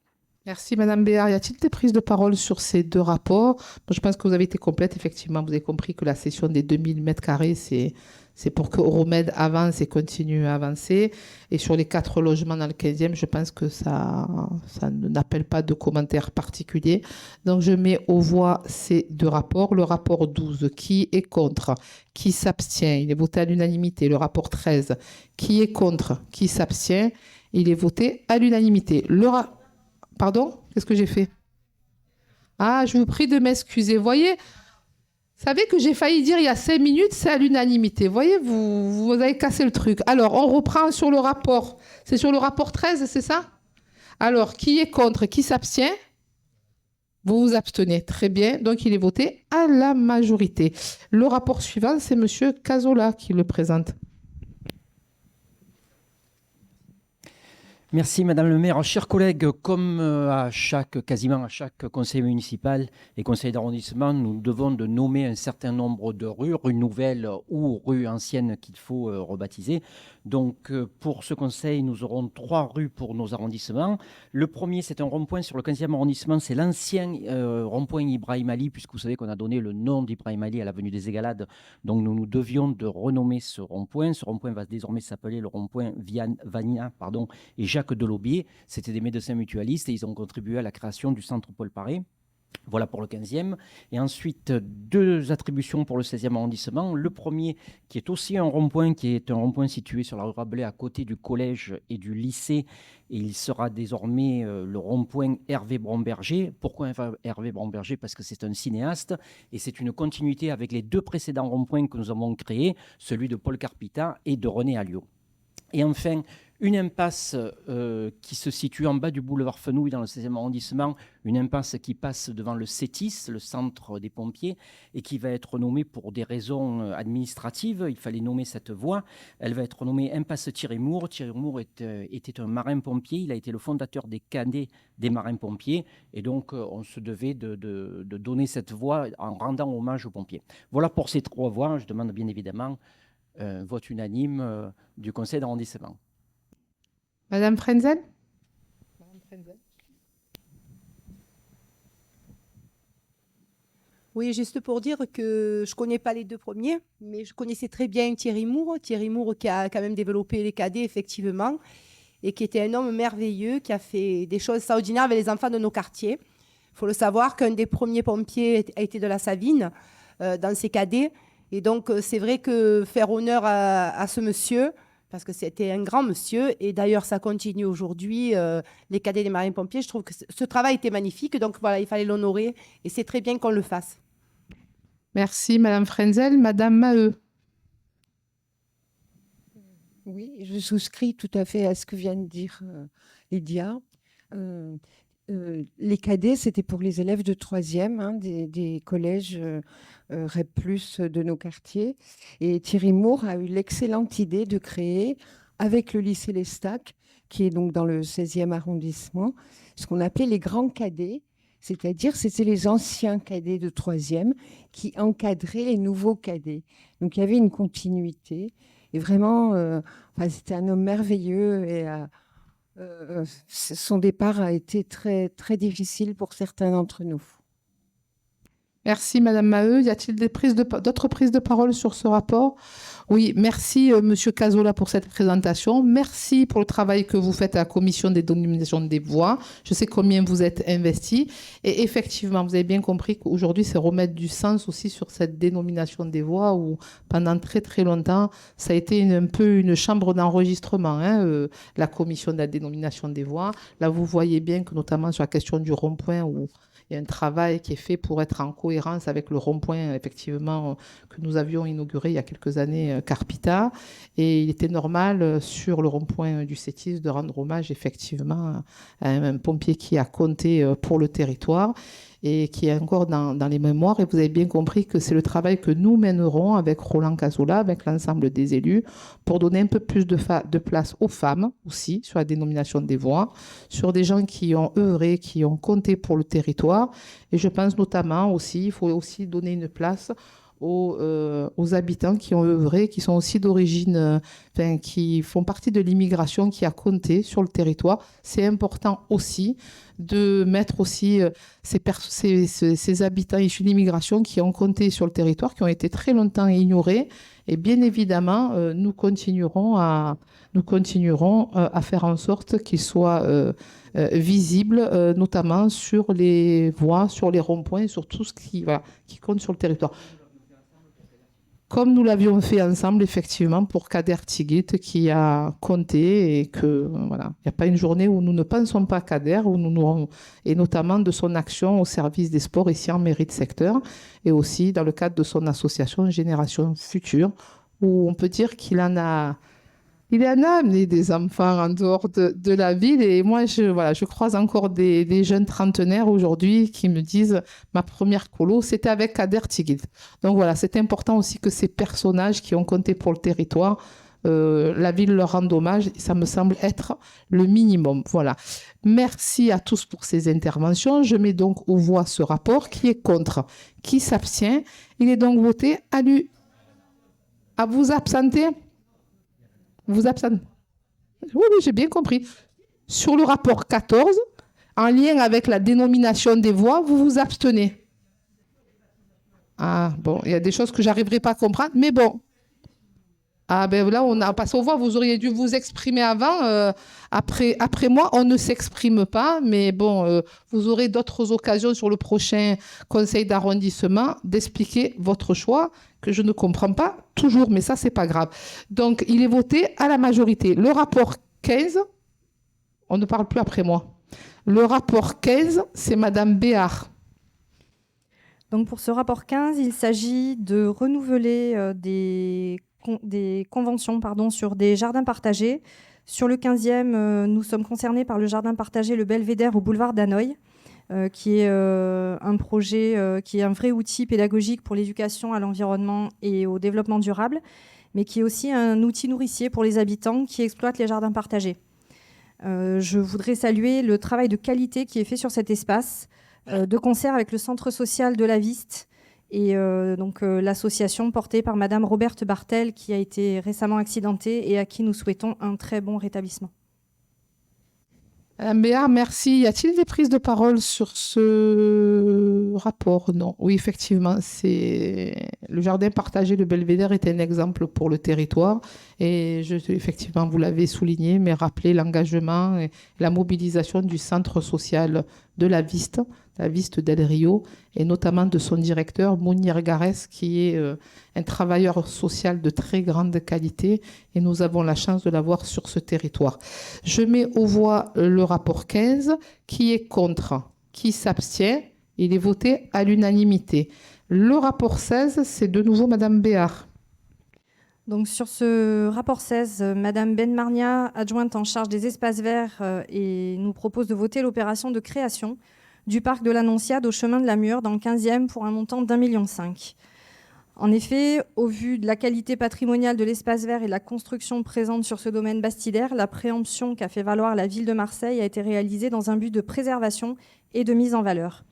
Merci Madame Béard. Y a-t-il des prises de parole sur ces deux rapports? Bon, je pense que vous avez été complète. Effectivement, vous avez compris que la cession des 2000 m², c'est pour que Euromed avance et continue à avancer. Et sur les 4 logements dans le 15e, je pense que ça n'appelle pas de commentaires particuliers. Donc, je mets aux voix ces deux rapports. Le rapport 12, qui est contre? Qui s'abstient? Il est voté à l'unanimité. Le rapport 13, qui est contre? Qui s'abstient? Il est voté à l'unanimité. Pardon? Qu'est-ce que j'ai fait? Ah, je vous prie de m'excuser. Voyez, vous savez que j'ai failli dire il y a 5 minutes, c'est à l'unanimité. Voyez, vous avez cassé le truc. Alors, on reprend sur le rapport. C'est sur le rapport 13, c'est ça? Alors, qui est contre? Qui s'abstient? Vous vous abstenez. Très bien. Donc, il est voté à la majorité. Le rapport suivant, c'est Monsieur Cazolà qui le présente. Merci Madame le maire. Chers collègues, comme quasiment à chaque conseil municipal et conseil d'arrondissement, nous devons de nommer un certain nombre de rues nouvelles ou rues anciennes qu'il faut rebaptiser. Donc pour ce conseil, nous aurons 3 rues pour nos arrondissements. Le premier, c'est un rond-point sur le 15e arrondissement, c'est l'ancien rond-point Ibrahim Ali, puisque vous savez qu'on a donné le nom d'Ibrahim Ali à l'avenue des Égalades. Donc nous devions de renommer ce rond-point. Ce rond-point va désormais s'appeler le rond-point Vania et Jacques Delaubier. C'était des médecins mutualistes et ils ont contribué à la création du centre Paul Paré. Voilà pour le 15e. Et ensuite, 2 attributions pour le 16e arrondissement. Le premier, qui est aussi un rond-point, qui est un rond-point situé sur la rue Rabelais, à côté du collège et du lycée. Et il sera désormais le rond-point Hervé Bromberger. Pourquoi Hervé Bromberger? Parce que c'est un cinéaste. Et c'est une continuité avec les 2 précédents ronds-points que nous avons créés, celui de Paul Carpita et de René Alliot. Et enfin, une impasse qui se situe en bas du boulevard Fenouil dans le 16e arrondissement, une impasse qui passe devant le CETIS, le centre des pompiers, et qui va être nommée pour des raisons administratives. Il fallait nommer cette voie. Elle va être nommée impasse Thierry Moore. Thierry Moore était un marin-pompier. Il a été le fondateur des cadets des marins-pompiers. Et donc, on se devait de donner cette voie en rendant hommage aux pompiers. Voilà pour ces 3 voies. Je demande bien évidemment un vote unanime du conseil d'arrondissement. Madame Frenzel? Oui, juste pour dire que je ne connais pas les 2 premiers, mais je connaissais très bien Thierry Moore. Thierry Moore qui a quand même développé les cadets, effectivement, et qui était un homme merveilleux, qui a fait des choses extraordinaires avec les enfants de nos quartiers. Il faut le savoir qu'un des premiers pompiers a été de la Savine, dans ses cadets. Et donc, c'est vrai que faire honneur à ce monsieur, parce que c'était un grand monsieur, et d'ailleurs, ça continue aujourd'hui, les cadets des marins-pompiers, je trouve que ce travail était magnifique, donc voilà, il fallait l'honorer, et c'est très bien qu'on le fasse. Merci, Madame Frenzel. Madame Maheu. Oui, je souscris tout à fait à ce que vient de dire Lydia. Les cadets, c'était pour les élèves de 3e des collèges REP+, de nos quartiers. Et Thierry Moore a eu l'excellente idée de créer, avec le lycée Lestac, qui est donc dans le 16e arrondissement, ce qu'on appelait les grands cadets, c'est-à-dire c'était les anciens cadets de 3e qui encadraient les nouveaux cadets. Donc il y avait une continuité. Et vraiment, c'était un homme merveilleux et son départ a été très, très difficile pour certains d'entre nous. Merci, Madame Maheu. Y a-t-il d'autres prises de parole sur ce rapport? Oui, merci, Monsieur Cazzola, pour cette présentation. Merci pour le travail que vous faites à la Commission des dénominations des voix. Je sais combien vous êtes investi. Et effectivement, vous avez bien compris qu'aujourd'hui, c'est remettre du sens aussi sur cette dénomination des voix où, pendant très, très longtemps, ça a été un peu une chambre d'enregistrement, la Commission de la dénomination des voix. Là, vous voyez bien que, notamment sur la question du rond-point, où il y a un travail qui est fait pour être en cohérence avec le rond-point, effectivement, que nous avions inauguré il y a quelques années, Carpita. Et il était normal, sur le rond-point du Sétis, de rendre hommage, effectivement, à un pompier qui a compté pour le territoire et qui est encore dans les mémoires. Et vous avez bien compris que c'est le travail que nous mènerons avec Roland Cazzola, avec l'ensemble des élus, pour donner un peu plus de place aux femmes aussi, sur la dénomination des voix, sur des gens qui ont œuvré, qui ont compté pour le territoire. Et je pense notamment aussi, il faut aussi donner une place aux habitants qui ont œuvré, qui sont aussi d'origine, qui font partie de l'immigration qui a compté sur le territoire. C'est important aussi de mettre aussi ces habitants issus de l'immigration qui ont compté sur le territoire, qui ont été très longtemps ignorés. Et bien évidemment, nous continuerons à faire en sorte qu'ils soient visibles, notamment sur les voies, sur les ronds-points, sur tout ce qui compte sur le territoire. Comme nous l'avions fait ensemble, effectivement, pour Kader Tigit, qui a compté et que, voilà, il n'y a pas une journée où nous ne pensons pas à Kader, et notamment de son action au service des sports ici en mairie de secteur, et aussi dans le cadre de son association Génération Future, où on peut dire qu'il en a amené des enfants en dehors de la ville. Et moi, je croise encore des jeunes trentenaires aujourd'hui qui me disent ma première colo, c'était avec Kader Tigit. Donc voilà, c'est important aussi que ces personnages qui ont compté pour le territoire, la ville leur rende hommage. Ça me semble être le minimum. Voilà. Merci à tous pour ces interventions. Je mets donc aux voix ce rapport. Qui est contre? Qui s'abstient? Il est donc voté à vous absenter. Vous absentez? Oui, j'ai bien compris. Sur le rapport 14, en lien avec la dénomination des voix, vous vous abstenez. Ah, bon, il y a des choses que je n'arriverai pas à comprendre, mais bon. Ah, ben là, on passe aux voix. Vous auriez dû vous exprimer avant. Après moi, on ne s'exprime pas, mais bon, vous aurez d'autres occasions sur le prochain conseil d'arrondissement d'expliquer votre choix, que je ne comprends pas toujours, mais ça, c'est pas grave. Donc, il est voté à la majorité. Le rapport 15, on ne parle plus après moi. Le rapport 15, c'est Madame Béard. Donc, pour ce rapport 15, il s'agit de renouveler des conventions sur des jardins partagés. Sur le 15e, nous sommes concernés par le jardin partagé Le Belvédère au boulevard d'Hanoï, qui est un projet, qui est un vrai outil pédagogique pour l'éducation à l'environnement et au développement durable, mais qui est aussi un outil nourricier pour les habitants qui exploitent les jardins partagés. Je voudrais saluer le travail de qualité qui est fait sur cet espace, de concert avec le centre social de la Viste et l'association portée par Madame Roberte Bartel, qui a été récemment accidentée et à qui nous souhaitons un très bon rétablissement. Madame Béard, merci. Y a-t-il des prises de parole sur ce rapport? Non. Oui, effectivement, le jardin partagé de Belvédère est un exemple pour le territoire. Et effectivement, vous l'avez souligné, mais rappelé l'engagement et la mobilisation du centre social de la Viste d'El Rio, et notamment de son directeur, Mounir Garès, qui est un travailleur social de très grande qualité, et nous avons la chance de l'avoir sur ce territoire. Je mets aux voix le rapport 15. Qui est contre? Qui s'abstient? Il est voté à l'unanimité. Le rapport 16, c'est de nouveau Madame Béard. Donc sur ce rapport 16, Madame Benmarnia, adjointe en charge des espaces verts, et nous propose de voter l'opération de création du parc de l'Annonciade au chemin de la Mure dans le 15e pour un montant d'1,5 million. En effet, au vu de la qualité patrimoniale de l'espace vert et de la construction présente sur ce domaine bastidaire, la préemption qu'a fait valoir la ville de Marseille a été réalisée dans un but de préservation et de mise en valeur.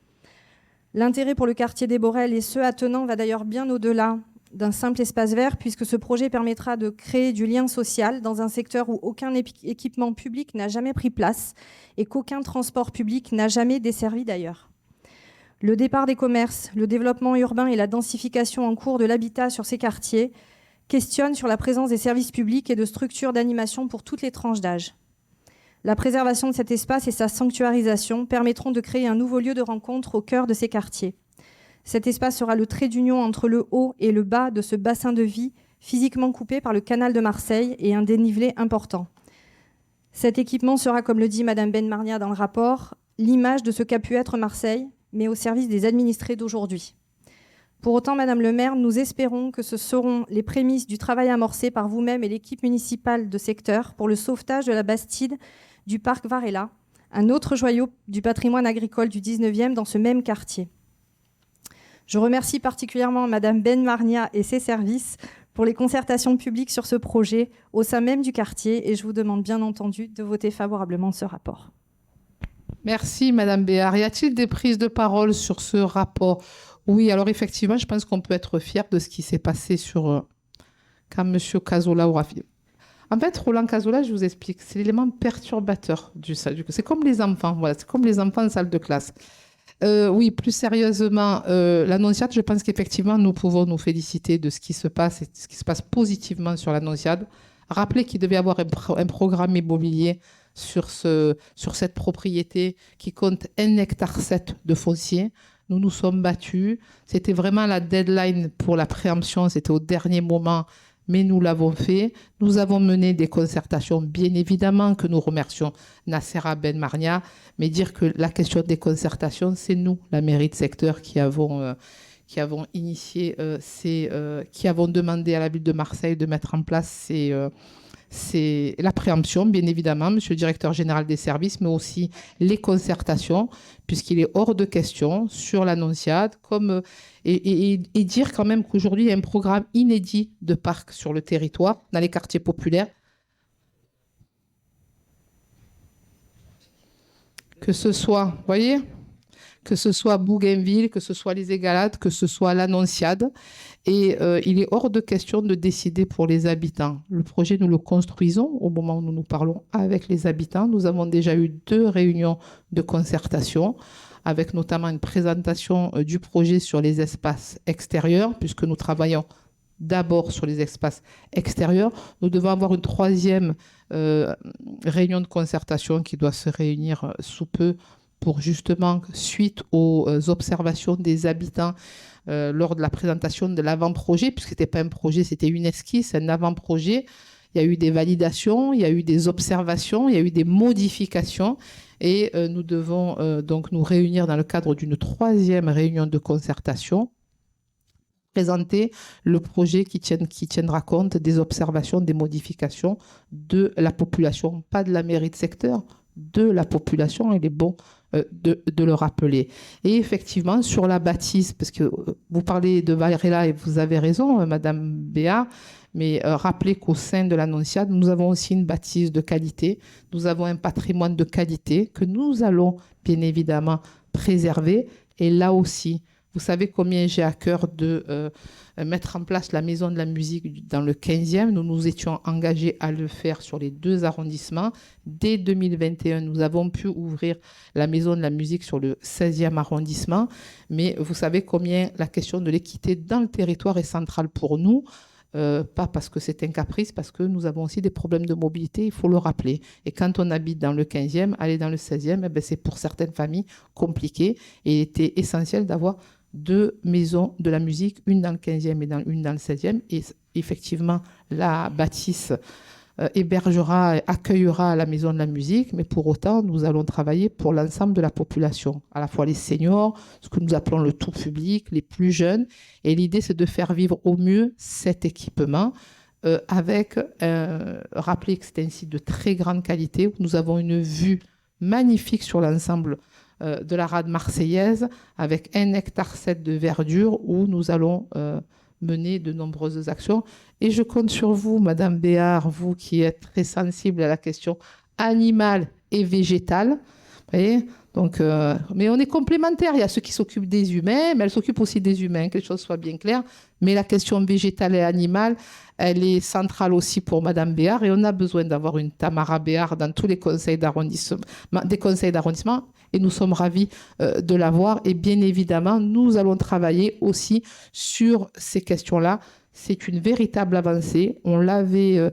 L'intérêt pour le quartier des Borel et ceux attenants va d'ailleurs bien au-delà d'un simple espace vert, puisque ce projet permettra de créer du lien social dans un secteur où aucun équipement public n'a jamais pris place et qu'aucun transport public n'a jamais desservi d'ailleurs. Le départ des commerces, le développement urbain et la densification en cours de l'habitat sur ces quartiers questionnent sur la présence des services publics et de structures d'animation pour toutes les tranches d'âge. La préservation de cet espace et sa sanctuarisation permettront de créer un nouveau lieu de rencontre au cœur de ces quartiers. Cet espace sera le trait d'union entre le haut et le bas de ce bassin de vie physiquement coupé par le canal de Marseille et un dénivelé important. Cet équipement sera, comme le dit Madame Benmarnia dans le rapport, l'image de ce qu'a pu être Marseille, mais au service des administrés d'aujourd'hui. Pour autant, Madame le maire, nous espérons que ce seront les prémices du travail amorcé par vous-même et l'équipe municipale de secteur pour le sauvetage de la Bastide du parc Varela, un autre joyau du patrimoine agricole du 19e dans ce même quartier. Je remercie particulièrement Madame Benmarnia et ses services pour les concertations publiques sur ce projet au sein même du quartier et je vous demande bien entendu de voter favorablement ce rapport. Merci Madame Béard. Y a-t-il des prises de parole sur ce rapport? Oui, alors effectivement, je pense qu'on peut être fier de ce qui s'est passé quand M. Cazzola aura fini. En fait, Roland Cazzola, je vous explique, c'est l'élément perturbateur du salle. C'est comme les enfants, voilà, c'est comme les enfants en salle de classe. Oui, plus sérieusement, l'Annonciade, je pense qu'effectivement, nous pouvons nous féliciter de ce qui se passe et ce qui se passe positivement sur l'Annonciade. Rappelez qu'il devait y avoir un programme immobilier sur cette propriété qui compte 1,7 hectare de foncier. Nous nous sommes battus. C'était vraiment la deadline pour la préemption. C'était au dernier moment, mais nous l'avons fait. Nous avons mené des concertations, bien évidemment, que nous remercions Nassera Benmarnia, mais dire que la question des concertations, c'est nous, la mairie de secteur, qui avons initié, qui avons demandé à la ville de Marseille de mettre en place c'est la préemption, bien évidemment, monsieur le directeur général des services, mais aussi les concertations, puisqu'il est hors de question sur l'Annonciade, et dire quand même qu'aujourd'hui, il y a un programme inédit de parcs sur le territoire, dans les quartiers populaires. Que ce soit, vous voyez, que ce soit Bougainville, que ce soit les Égalades, que ce soit l'Annonciade. Et il est hors de question de décider pour les habitants. Le projet, nous le construisons au moment où nous nous parlons avec les habitants. Nous avons déjà eu 2 réunions de concertation, avec notamment une présentation du projet sur les espaces extérieurs, puisque nous travaillons d'abord sur les espaces extérieurs. Nous devons avoir une 3e réunion de concertation qui doit se réunir sous peu pour justement, suite aux observations des habitants lors de la présentation de l'avant-projet, puisque ce n'était pas un projet, c'était une esquisse, un avant-projet. Il y a eu des validations, il y a eu des observations, il y a eu des modifications et nous devons donc nous réunir dans le cadre d'une 3e réunion de concertation, présenter le projet qui tiendra compte des observations, des modifications de la population, pas de la mairie de secteur, de la population, il est bon de le rappeler. Et effectivement, sur la bâtisse, parce que vous parlez de Varela et vous avez raison, Madame Béard, mais rappelez qu'au sein de l'Annonciade, nous avons aussi une bâtisse de qualité, nous avons un patrimoine de qualité que nous allons bien évidemment préserver. Et là aussi, vous savez combien j'ai à cœur de mettre en place la maison de la musique dans le 15e. Nous nous étions engagés à le faire sur les 2 arrondissements. Dès 2021, nous avons pu ouvrir la maison de la musique sur le 16e arrondissement. Mais vous savez combien la question de l'équité dans le territoire est centrale pour nous. Pas parce que c'est un caprice, parce que nous avons aussi des problèmes de mobilité, il faut le rappeler. Et quand on habite dans le 15e, aller dans le 16e, eh bien, c'est pour certaines familles compliqué. Et il était essentiel d'avoir 2 maisons de la musique, une dans le 15e et une dans le 16e. Et effectivement, la bâtisse accueillera la maison de la musique, mais pour autant, nous allons travailler pour l'ensemble de la population, à la fois les seniors, ce que nous appelons le tout public, les plus jeunes. Et l'idée, c'est de faire vivre au mieux cet équipement rappelez que c'est un site de très grande qualité, où nous avons une vue magnifique sur l'ensemble de la rade marseillaise, avec 1,7 hectare de verdure, où nous allons mener de nombreuses actions. Et je compte sur vous, Madame Béard, vous qui êtes très sensible à la question animale et végétale. Vous voyez, Donc, mais on est complémentaires. Il y a ceux qui s'occupent des humains, mais elles s'occupent aussi des humains, que les choses soient bien claires. Mais la question végétale et animale, elle est centrale aussi pour Madame Béard. Et on a besoin d'avoir une Tamara Béard dans tous les conseils d'arrondissement, des conseils d'arrondissement. Et nous sommes ravis de l'avoir. Et bien évidemment, nous allons travailler aussi sur ces questions-là. C'est une véritable avancée. On l'avait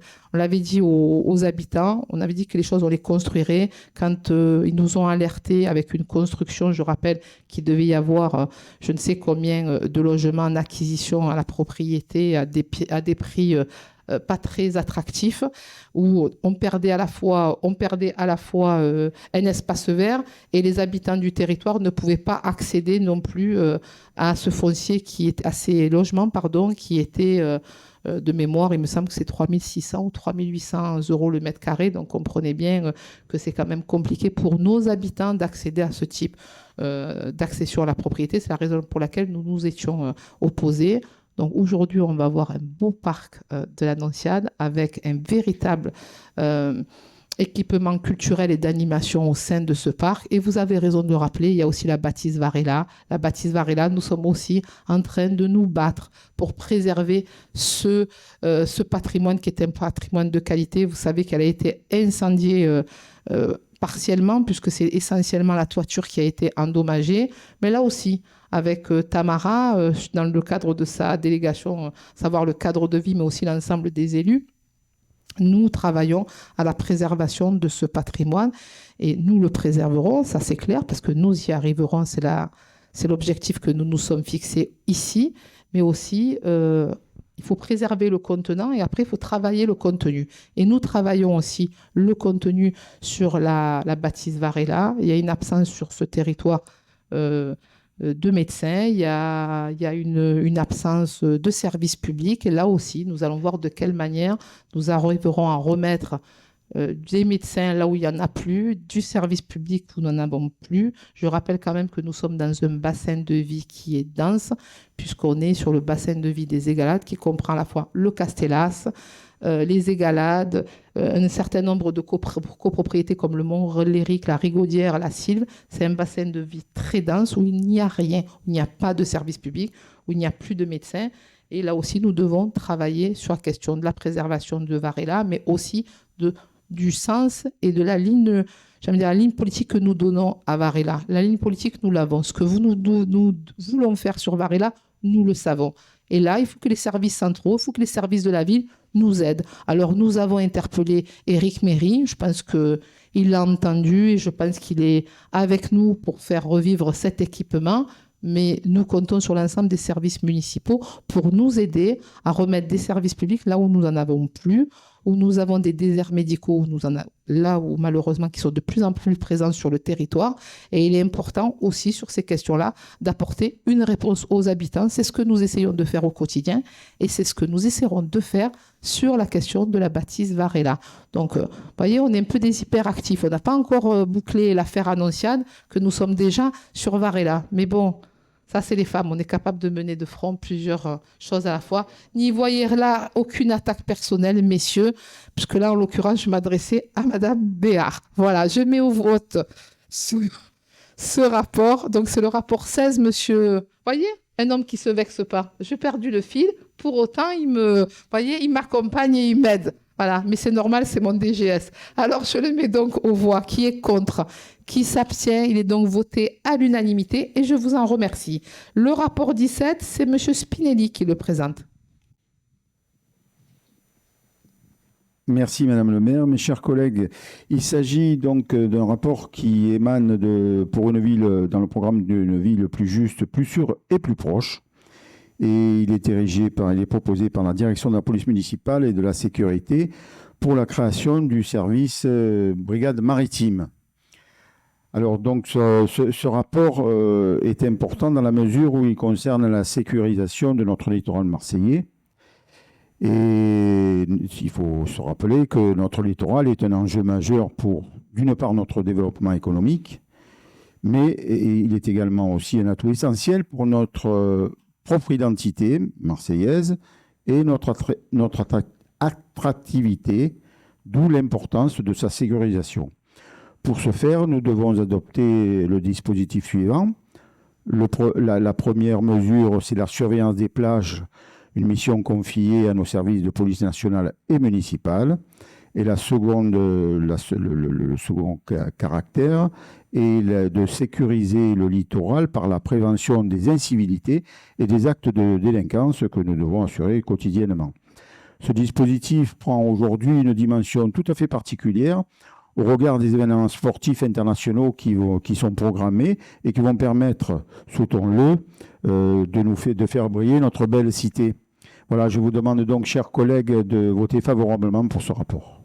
dit aux habitants. On avait dit que les choses, on les construirait. Quand ils nous ont alertés avec une construction, je rappelle qu'il devait y avoir je ne sais combien de logements en acquisition à la propriété à des prix pas très attractifs, où on perdait à la fois un espace vert et les habitants du territoire ne pouvaient pas accéder non plus à ce foncier à ces logements, qui étaient de mémoire, il me semble que c'est 3 600 ou 3 800 euros le mètre carré. Donc, comprenez bien que c'est quand même compliqué pour nos habitants d'accéder à ce type d'accession à la propriété. C'est la raison pour laquelle nous nous étions opposés. Donc aujourd'hui, on va avoir un beau parc de la Nonciade avec un véritable équipement culturel et d'animation au sein de ce parc. Et vous avez raison de le rappeler, il y a aussi la bâtisse Varela. La bâtisse Varela, nous sommes aussi en train de nous battre pour préserver ce patrimoine qui est un patrimoine de qualité. Vous savez qu'elle a été incendiée partiellement, puisque c'est essentiellement la toiture qui a été endommagée. Mais là aussi, avec Tamara, dans le cadre de sa délégation, savoir le cadre de vie, mais aussi l'ensemble des élus, nous travaillons à la préservation de ce patrimoine et nous le préserverons, ça c'est clair, parce que nous y arriverons, c'est l'objectif que nous nous sommes fixés ici, mais aussi il faut préserver le contenant et après il faut travailler le contenu. Et nous travaillons aussi le contenu sur la bâtisse Varela. Il y a une absence sur ce territoire de médecins, il y a une absence de services publics. Et là aussi, nous allons voir de quelle manière nous arriverons à remettre des médecins là où il n'y en a plus, du service public où nous n'en avons plus. Je rappelle quand même que nous sommes dans un bassin de vie qui est dense, puisqu'on est sur le bassin de vie des Égalades qui comprend à la fois le Castellas, les Égalades, un certain nombre de copropriétés comme le Mont-Léric, la Rigaudière, la Sylve. C'est un bassin de vie très dense où il n'y a rien, où il n'y a pas de service public, où il n'y a plus de médecins. Et là aussi, nous devons travailler sur la question de la préservation de Varela, mais aussi du sens et de la ligne, la ligne politique que nous donnons à Varela. La ligne politique, nous l'avons. Ce que nous voulons faire sur Varela, nous le savons. Et là, il faut que les services centraux, il faut que les services de la ville nous aident. Alors, nous avons interpellé Éric Méry. Je pense qu'il l'a entendu et je pense qu'il est avec nous pour faire revivre cet équipement. Mais nous comptons sur l'ensemble des services municipaux pour nous aider à remettre des services publics là où nous n'en avons plus, où nous avons des déserts médicaux, là où malheureusement qui sont de plus en plus présents sur le territoire. Et il est important aussi sur ces questions-là d'apporter une réponse aux habitants. C'est ce que nous essayons de faire au quotidien et c'est ce que nous essaierons de faire sur la question de la bâtisse Varela. Donc, vous voyez, on est un peu des hyperactifs. On n'a pas encore bouclé l'affaire Annonciade, que nous sommes déjà sur Varela. Mais bon, ça, c'est les femmes. On est capable de mener de front plusieurs choses à la fois. N'y voyez là aucune attaque personnelle, messieurs, puisque là, en l'occurrence, je m'adressais à Madame Béard. Voilà, je mets au vote ce rapport. Donc, c'est le rapport 16, monsieur. Vous voyez, un homme qui ne se vexe pas. J'ai perdu le fil. Pour autant, il m'accompagne et il m'aide. Voilà, mais c'est normal, c'est mon DGS. Alors, je le mets donc aux voix. Qui est contre? Qui s'abstient? Il est donc voté à l'unanimité et je vous en remercie. Le rapport 17, c'est M. Spinelli qui le présente. Merci Madame le maire. Mes chers collègues, il s'agit donc d'un rapport qui émane pour une ville, dans le programme d'une ville plus juste, plus sûre et plus proche. Et il est proposé par la direction de la police municipale et de la sécurité pour la création du service brigade maritime. Alors donc ce rapport est important dans la mesure où il concerne la sécurisation de notre littoral marseillais. Et il faut se rappeler que notre littoral est un enjeu majeur pour, d'une part, notre développement économique, mais il est également aussi un atout essentiel pour notre propre identité marseillaise et notre attractivité, d'où l'importance de sa sécurisation. Pour ce faire, nous devons adopter le dispositif suivant. La première mesure, c'est la surveillance des plages, une mission confiée à nos services de police nationale et municipale. Et la seconde, le second caractère est de sécuriser le littoral par la prévention des incivilités et des actes de délinquance que nous devons assurer quotidiennement. Ce dispositif prend aujourd'hui une dimension tout à fait particulière au regard des événements sportifs internationaux qui sont programmés et qui vont permettre, souhaitons-le, de faire briller notre belle cité. Voilà, je vous demande donc, chers collègues, de voter favorablement pour ce rapport.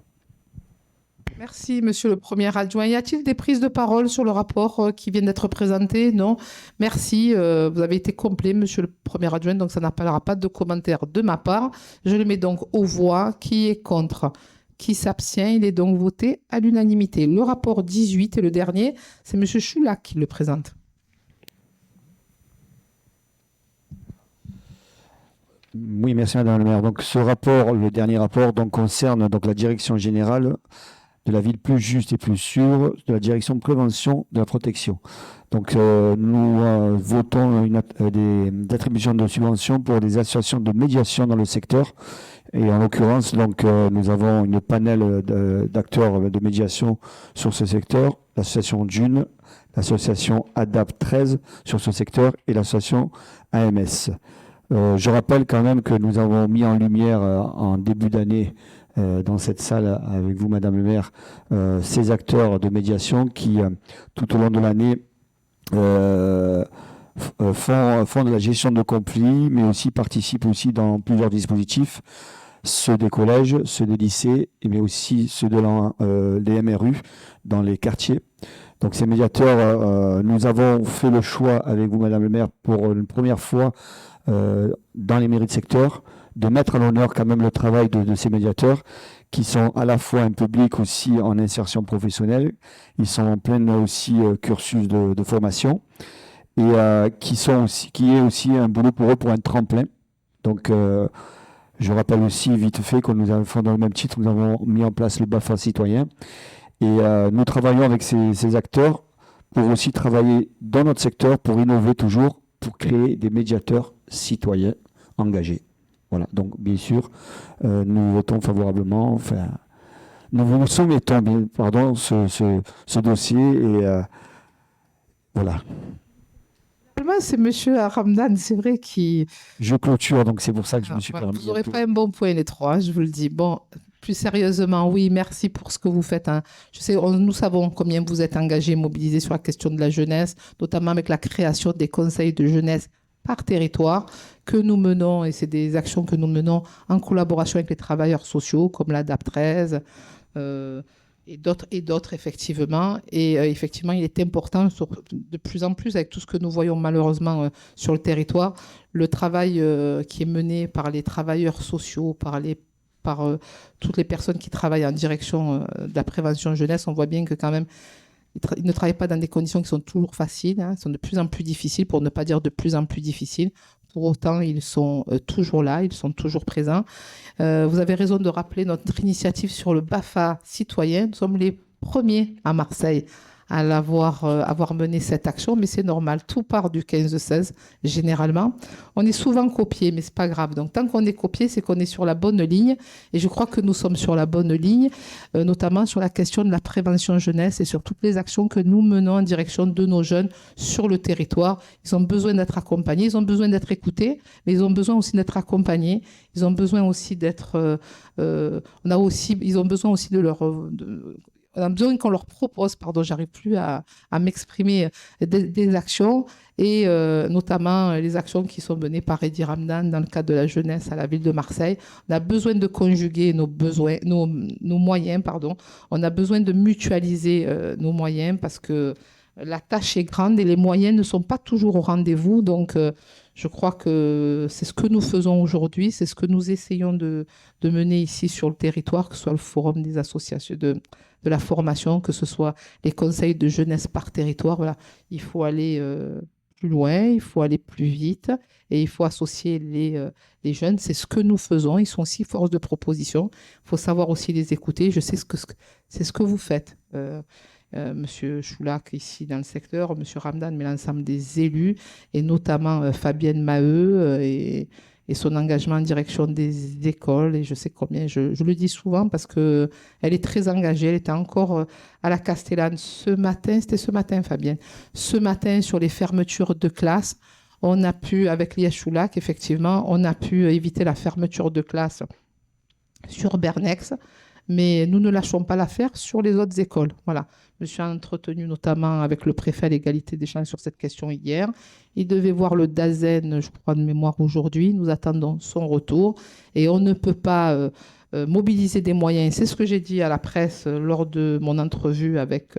Merci, monsieur le premier adjoint. Y a-t-il des prises de parole sur le rapport qui vient d'être présenté? Non. Merci. Vous avez été complet, monsieur le premier adjoint, donc ça n'appellera pas de commentaires de ma part. Je le mets donc aux voix. Qui est contre? Qui s'abstient? Il est donc voté à l'unanimité. Le rapport 18 et le dernier, c'est monsieur Choulac qui le présente. Oui, merci Madame la maire. Donc ce rapport, le dernier rapport, donc, concerne donc, la direction générale de la ville plus juste et plus sûre, de la direction de prévention de la protection. Donc nous votons des attributions de subventions pour des associations de médiation dans le secteur. Et en l'occurrence, donc, nous avons une panel d'acteurs de médiation sur ce secteur, l'association June, l'association ADAP 13 sur ce secteur et l'association AMS. Je rappelle quand même que nous avons mis en lumière en début d'année dans cette salle avec vous, Madame le maire, ces acteurs de médiation qui, tout au long de l'année, font de la gestion de conflits, mais aussi participent aussi dans plusieurs dispositifs, ceux des collèges, ceux des lycées, mais aussi ceux des MRU dans les quartiers. Donc ces médiateurs, nous avons fait le choix avec vous, Madame le maire, pour une première fois dans les mairies de secteur, de mettre à l'honneur quand même le travail de ces médiateurs qui sont à la fois un public aussi en insertion professionnelle, ils sont en plein aussi cursus de formation et qui est aussi un boulot pour eux pour un tremplin. Donc je rappelle aussi vite fait que nous avons dans le même titre, nous avons mis en place le BAFA citoyen et nous travaillons avec ces acteurs pour aussi travailler dans notre secteur pour innover toujours, pour créer des médiateurs citoyens engagés. Voilà, donc bien sûr, nous votons favorablement, enfin, nous vous soumettons ce dossier et voilà. C'est monsieur Ramdan, c'est vrai, qui... Je clôture, donc c'est pour ça que je me suis permis. Vous n'aurez pas un bon point les trois, je vous le dis. Bon, plus sérieusement, oui, merci pour ce que vous faites. Hein. Je sais, nous savons combien vous êtes engagés, mobilisés sur la question de la jeunesse, notamment avec la création des conseils de jeunesse par territoire que nous menons, et c'est des actions que nous menons en collaboration avec les travailleurs sociaux comme la DAP 13 et d'autres effectivement. Et effectivement, il est important de plus en plus, avec tout ce que nous voyons malheureusement sur le territoire, le travail qui est mené par les travailleurs sociaux, par toutes les personnes qui travaillent en direction de la prévention jeunesse. On voit bien que quand même, ils ne travaillent pas dans des conditions qui sont toujours faciles, hein, sont de plus en plus difficiles, pour ne pas dire de plus en plus difficiles. Pour autant, ils sont toujours là, ils sont toujours présents. Vous avez raison de rappeler notre initiative sur le BAFA citoyen. Nous sommes les premiers à Marseille à avoir mené cette action, mais c'est normal, tout part du 15-16 généralement. On est souvent copié, mais c'est pas grave. Donc tant qu'on est copié, c'est qu'on est sur la bonne ligne, et je crois que nous sommes sur la bonne ligne, notamment sur la question de la prévention jeunesse et sur toutes les actions que nous menons en direction de nos jeunes sur le territoire. Ils ont besoin d'être accompagnés, ils ont besoin d'être écoutés, mais ils ont besoin aussi d'être accompagnés, ils ont besoin aussi d'être... ils ont besoin aussi de leur... On a besoin qu'on leur propose, j'arrive plus à m'exprimer, des actions, et notamment les actions qui sont menées par Eddy Ramdan dans le cadre de la jeunesse à la ville de Marseille. On a besoin de conjuguer nos moyens, on a besoin de mutualiser nos moyens, parce que la tâche est grande et les moyens ne sont pas toujours au rendez-vous. Donc, je crois que c'est ce que nous faisons aujourd'hui, c'est ce que nous essayons de mener ici sur le territoire, que ce soit le forum des associations de la formation, que ce soit les conseils de jeunesse par territoire. Voilà. Il faut aller plus loin, il faut aller plus vite, et il faut associer les jeunes. C'est ce que nous faisons. Ils sont aussi force de proposition. Il faut savoir aussi les écouter. Je sais c'est ce que vous faites. Monsieur Choulac ici dans le secteur, Monsieur Ramdan, mais l'ensemble des élus, et notamment Fabienne Maheu et son engagement en direction des écoles. Et je sais combien, je le dis souvent parce qu'elle est très engagée. Elle était encore à la Castellane ce matin, c'était ce matin Fabienne, ce matin sur les fermetures de classes. On a pu, avec Lia Choulac, effectivement, on a pu éviter la fermeture de classe sur Bernex, mais nous ne lâchons pas l'affaire sur les autres écoles. Voilà. Je me suis entretenu notamment avec le préfet à l'égalité des chances sur cette question hier. Il devait voir le DAZEN, je crois de mémoire aujourd'hui. Nous attendons son retour et on ne peut pas mobiliser des moyens. C'est ce que j'ai dit à la presse lors de mon entrevue avec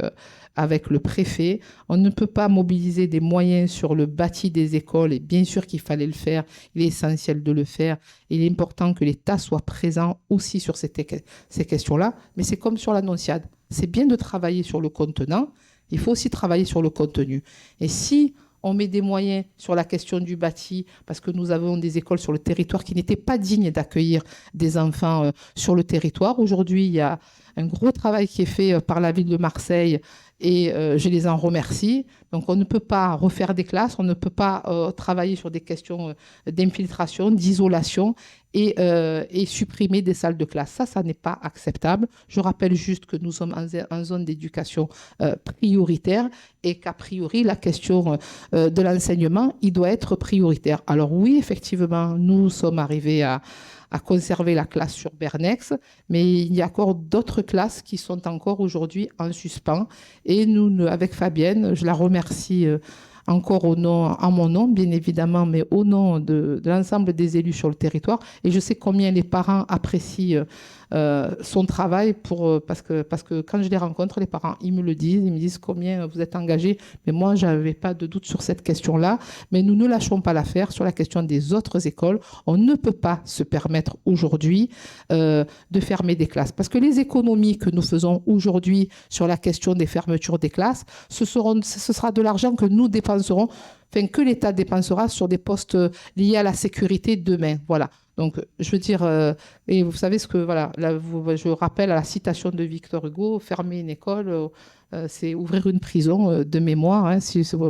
le préfet. On ne peut pas mobiliser des moyens sur le bâti des écoles et bien sûr qu'il fallait le faire. Il est essentiel de le faire. Il est important que l'État soit présent aussi sur ces questions-là. Mais c'est comme sur l'annonciade. C'est bien de travailler sur le contenant. Il faut aussi travailler sur le contenu. Et si on met des moyens sur la question du bâti, parce que nous avons des écoles sur le territoire qui n'étaient pas dignes d'accueillir des enfants sur le territoire. Aujourd'hui, il y a un gros travail qui est fait par la ville de Marseille et je les en remercie. Donc, on ne peut pas refaire des classes, on ne peut pas travailler sur des questions d'infiltration, d'isolation et supprimer des salles de classe. Ça n'est pas acceptable. Je rappelle juste que nous sommes en zone d'éducation prioritaire et qu'a priori, la question de l'enseignement, il doit être prioritaire. Alors oui, effectivement, nous sommes arrivés à conserver la classe sur Bernex, mais il y a encore d'autres classes qui sont encore aujourd'hui en suspens. Et nous, avec Fabienne, je la remercie encore en mon nom, bien évidemment, mais au nom de l'ensemble des élus sur le territoire. Et je sais combien les parents apprécient son travail parce que quand je les rencontre, les parents, ils me le disent, ils me disent combien vous êtes engagés. Mais moi, je n'avais pas de doute sur cette question-là. Mais nous ne lâchons pas l'affaire sur la question des autres écoles. On ne peut pas se permettre aujourd'hui de fermer des classes. Parce que les économies que nous faisons aujourd'hui sur la question des fermetures des classes, ce sera de l'argent que nous dépenserons, enfin que l'État dépensera sur des postes liés à la sécurité demain. Voilà. Donc, je veux dire, et vous savez ce que, voilà, là, je rappelle à la citation de Victor Hugo, fermer une école, c'est ouvrir une prison de mémoire, hein,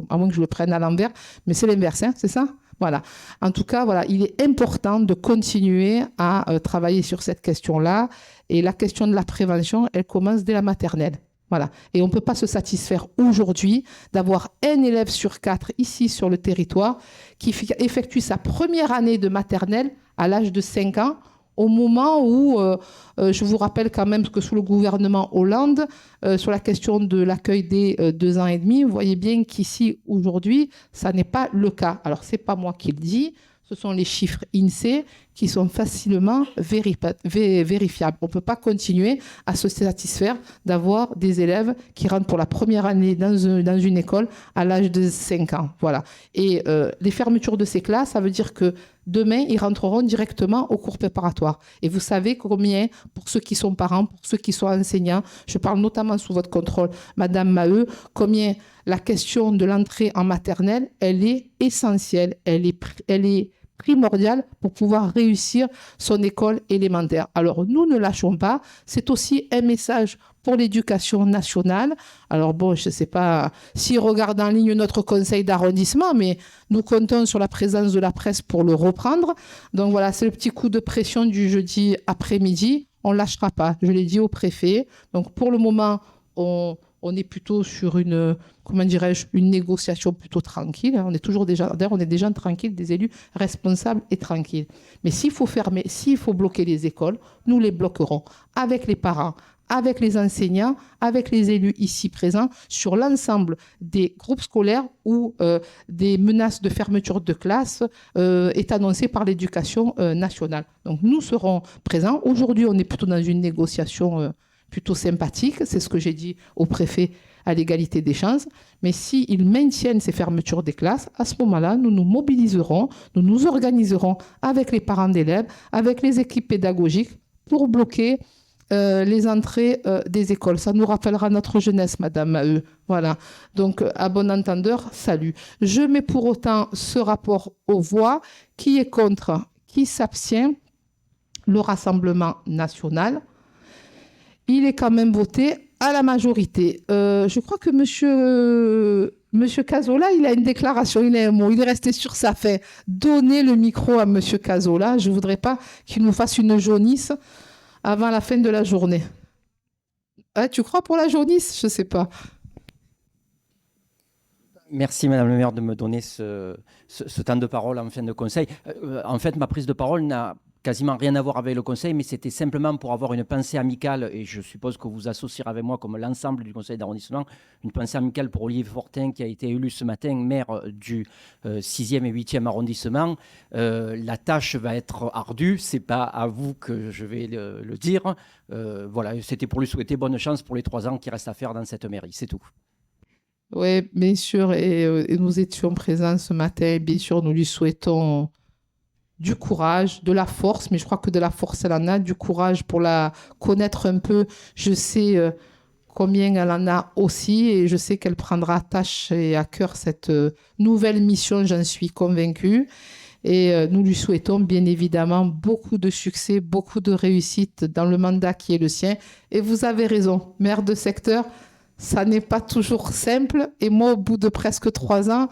à moins que je le prenne à l'envers, mais c'est l'inverse, hein, c'est ça ? Voilà. En tout cas, voilà, il est important de continuer à travailler sur cette question-là. Et la question de la prévention, elle commence dès la maternelle. Voilà. Et on ne peut pas se satisfaire aujourd'hui d'avoir un élève sur 4 ici sur le territoire qui effectue sa première année de maternelle à l'âge de 5 ans, au moment où, je vous rappelle quand même que sous le gouvernement Hollande, sur la question de l'accueil des 2 ans et demi, vous voyez bien qu'ici, aujourd'hui, ça n'est pas le cas. Alors, ce n'est pas moi qui le dis, ce sont les chiffres INSEE qui sont facilement vérifiables. On ne peut pas continuer à se satisfaire d'avoir des élèves qui rentrent pour la première année dans une école à l'âge de 5 ans. Voilà. Et les fermetures de ces classes, ça veut dire que demain, ils rentreront directement au cours préparatoire. Et vous savez combien, pour ceux qui sont parents, pour ceux qui sont enseignants, je parle notamment sous votre contrôle, Madame Maheu, combien la question de l'entrée en maternelle, elle est essentielle, elle est primordiale pour pouvoir réussir son école élémentaire. Alors, nous ne lâchons pas. C'est aussi un message pour l'éducation nationale. Alors bon, je ne sais pas s'ils regardent en ligne notre conseil d'arrondissement, mais nous comptons sur la présence de la presse pour le reprendre. Donc voilà, c'est le petit coup de pression du jeudi après-midi. On ne lâchera pas. Je l'ai dit au préfet. Donc pour le moment, on est plutôt sur une négociation plutôt tranquille. On est toujours déjà, d'ailleurs, on est déjà tranquille, des élus responsables et tranquilles. Mais s'il faut bloquer les écoles, nous les bloquerons avec les parents, avec les enseignants, avec les élus ici présents, sur l'ensemble des groupes scolaires où des menaces de fermeture de classe est annoncée par l'éducation nationale. Donc nous serons présents. Aujourd'hui, on est plutôt dans une négociation plutôt sympathique, c'est ce que j'ai dit au préfet à l'égalité des chances. Mais s'ils maintiennent ces fermetures des classes, à ce moment-là, nous nous mobiliserons, nous nous organiserons avec les parents d'élèves, avec les équipes pédagogiques pour bloquer les entrées des écoles. Ça nous rappellera notre jeunesse, Madame Maheu. Voilà. Donc, à bon entendeur, salut. Je mets pour autant ce rapport aux voix. Qui est contre? Qui s'abstient? Le Rassemblement national. Il est quand même voté à la majorité. Je crois que Monsieur Cazolà, il a une déclaration, il a un mot, il est resté sur sa fin. Donnez le micro à Monsieur Cazolà. Je ne voudrais pas qu'il nous fasse une jaunisse avant la fin de la journée. Tu crois pour la jaunisse? Je ne sais pas. Merci Madame le maire de me donner ce temps de parole en fin de conseil. En fait, ma prise de parole n'a quasiment rien à voir avec le conseil, mais c'était simplement pour avoir une pensée amicale, et je suppose que vous associerez avec moi comme l'ensemble du conseil d'arrondissement, une pensée amicale pour Olivier Fortin qui a été élu ce matin maire du 6e et 8e arrondissement. La tâche va être ardue, c'est pas à vous que je vais le dire. Voilà, c'était pour lui souhaiter bonne chance pour les 3 ans qui restent à faire dans cette mairie, c'est tout. Oui, bien sûr, et nous étions présents ce matin. Bien sûr, nous lui souhaitons du courage, de la force, mais je crois que de la force, elle en a, du courage pour la connaître un peu. Je sais combien elle en a aussi, et je sais qu'elle prendra à tâche et à cœur cette nouvelle mission, j'en suis convaincue. Et nous lui souhaitons bien évidemment beaucoup de succès, beaucoup de réussite dans le mandat qui est le sien. Et vous avez raison, maire de secteur, ça n'est pas toujours simple. Et moi, au bout de presque 3 ans,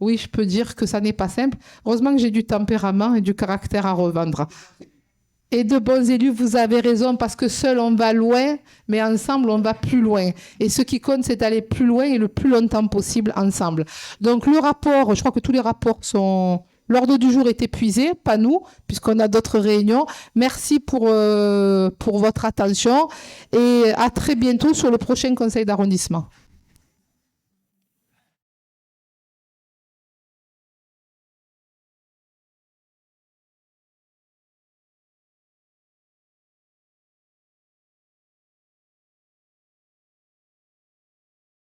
oui, je peux dire que ça n'est pas simple. Heureusement que j'ai du tempérament et du caractère à revendre. Et de bons élus, vous avez raison, parce que seul on va loin, mais ensemble on va plus loin. Et ce qui compte, c'est d'aller plus loin et le plus longtemps possible ensemble. Donc le rapport, je crois que tous les rapports sont... L'ordre du jour est épuisé, pas nous, puisqu'on a d'autres réunions. Merci pour votre attention et à très bientôt sur le prochain conseil d'arrondissement.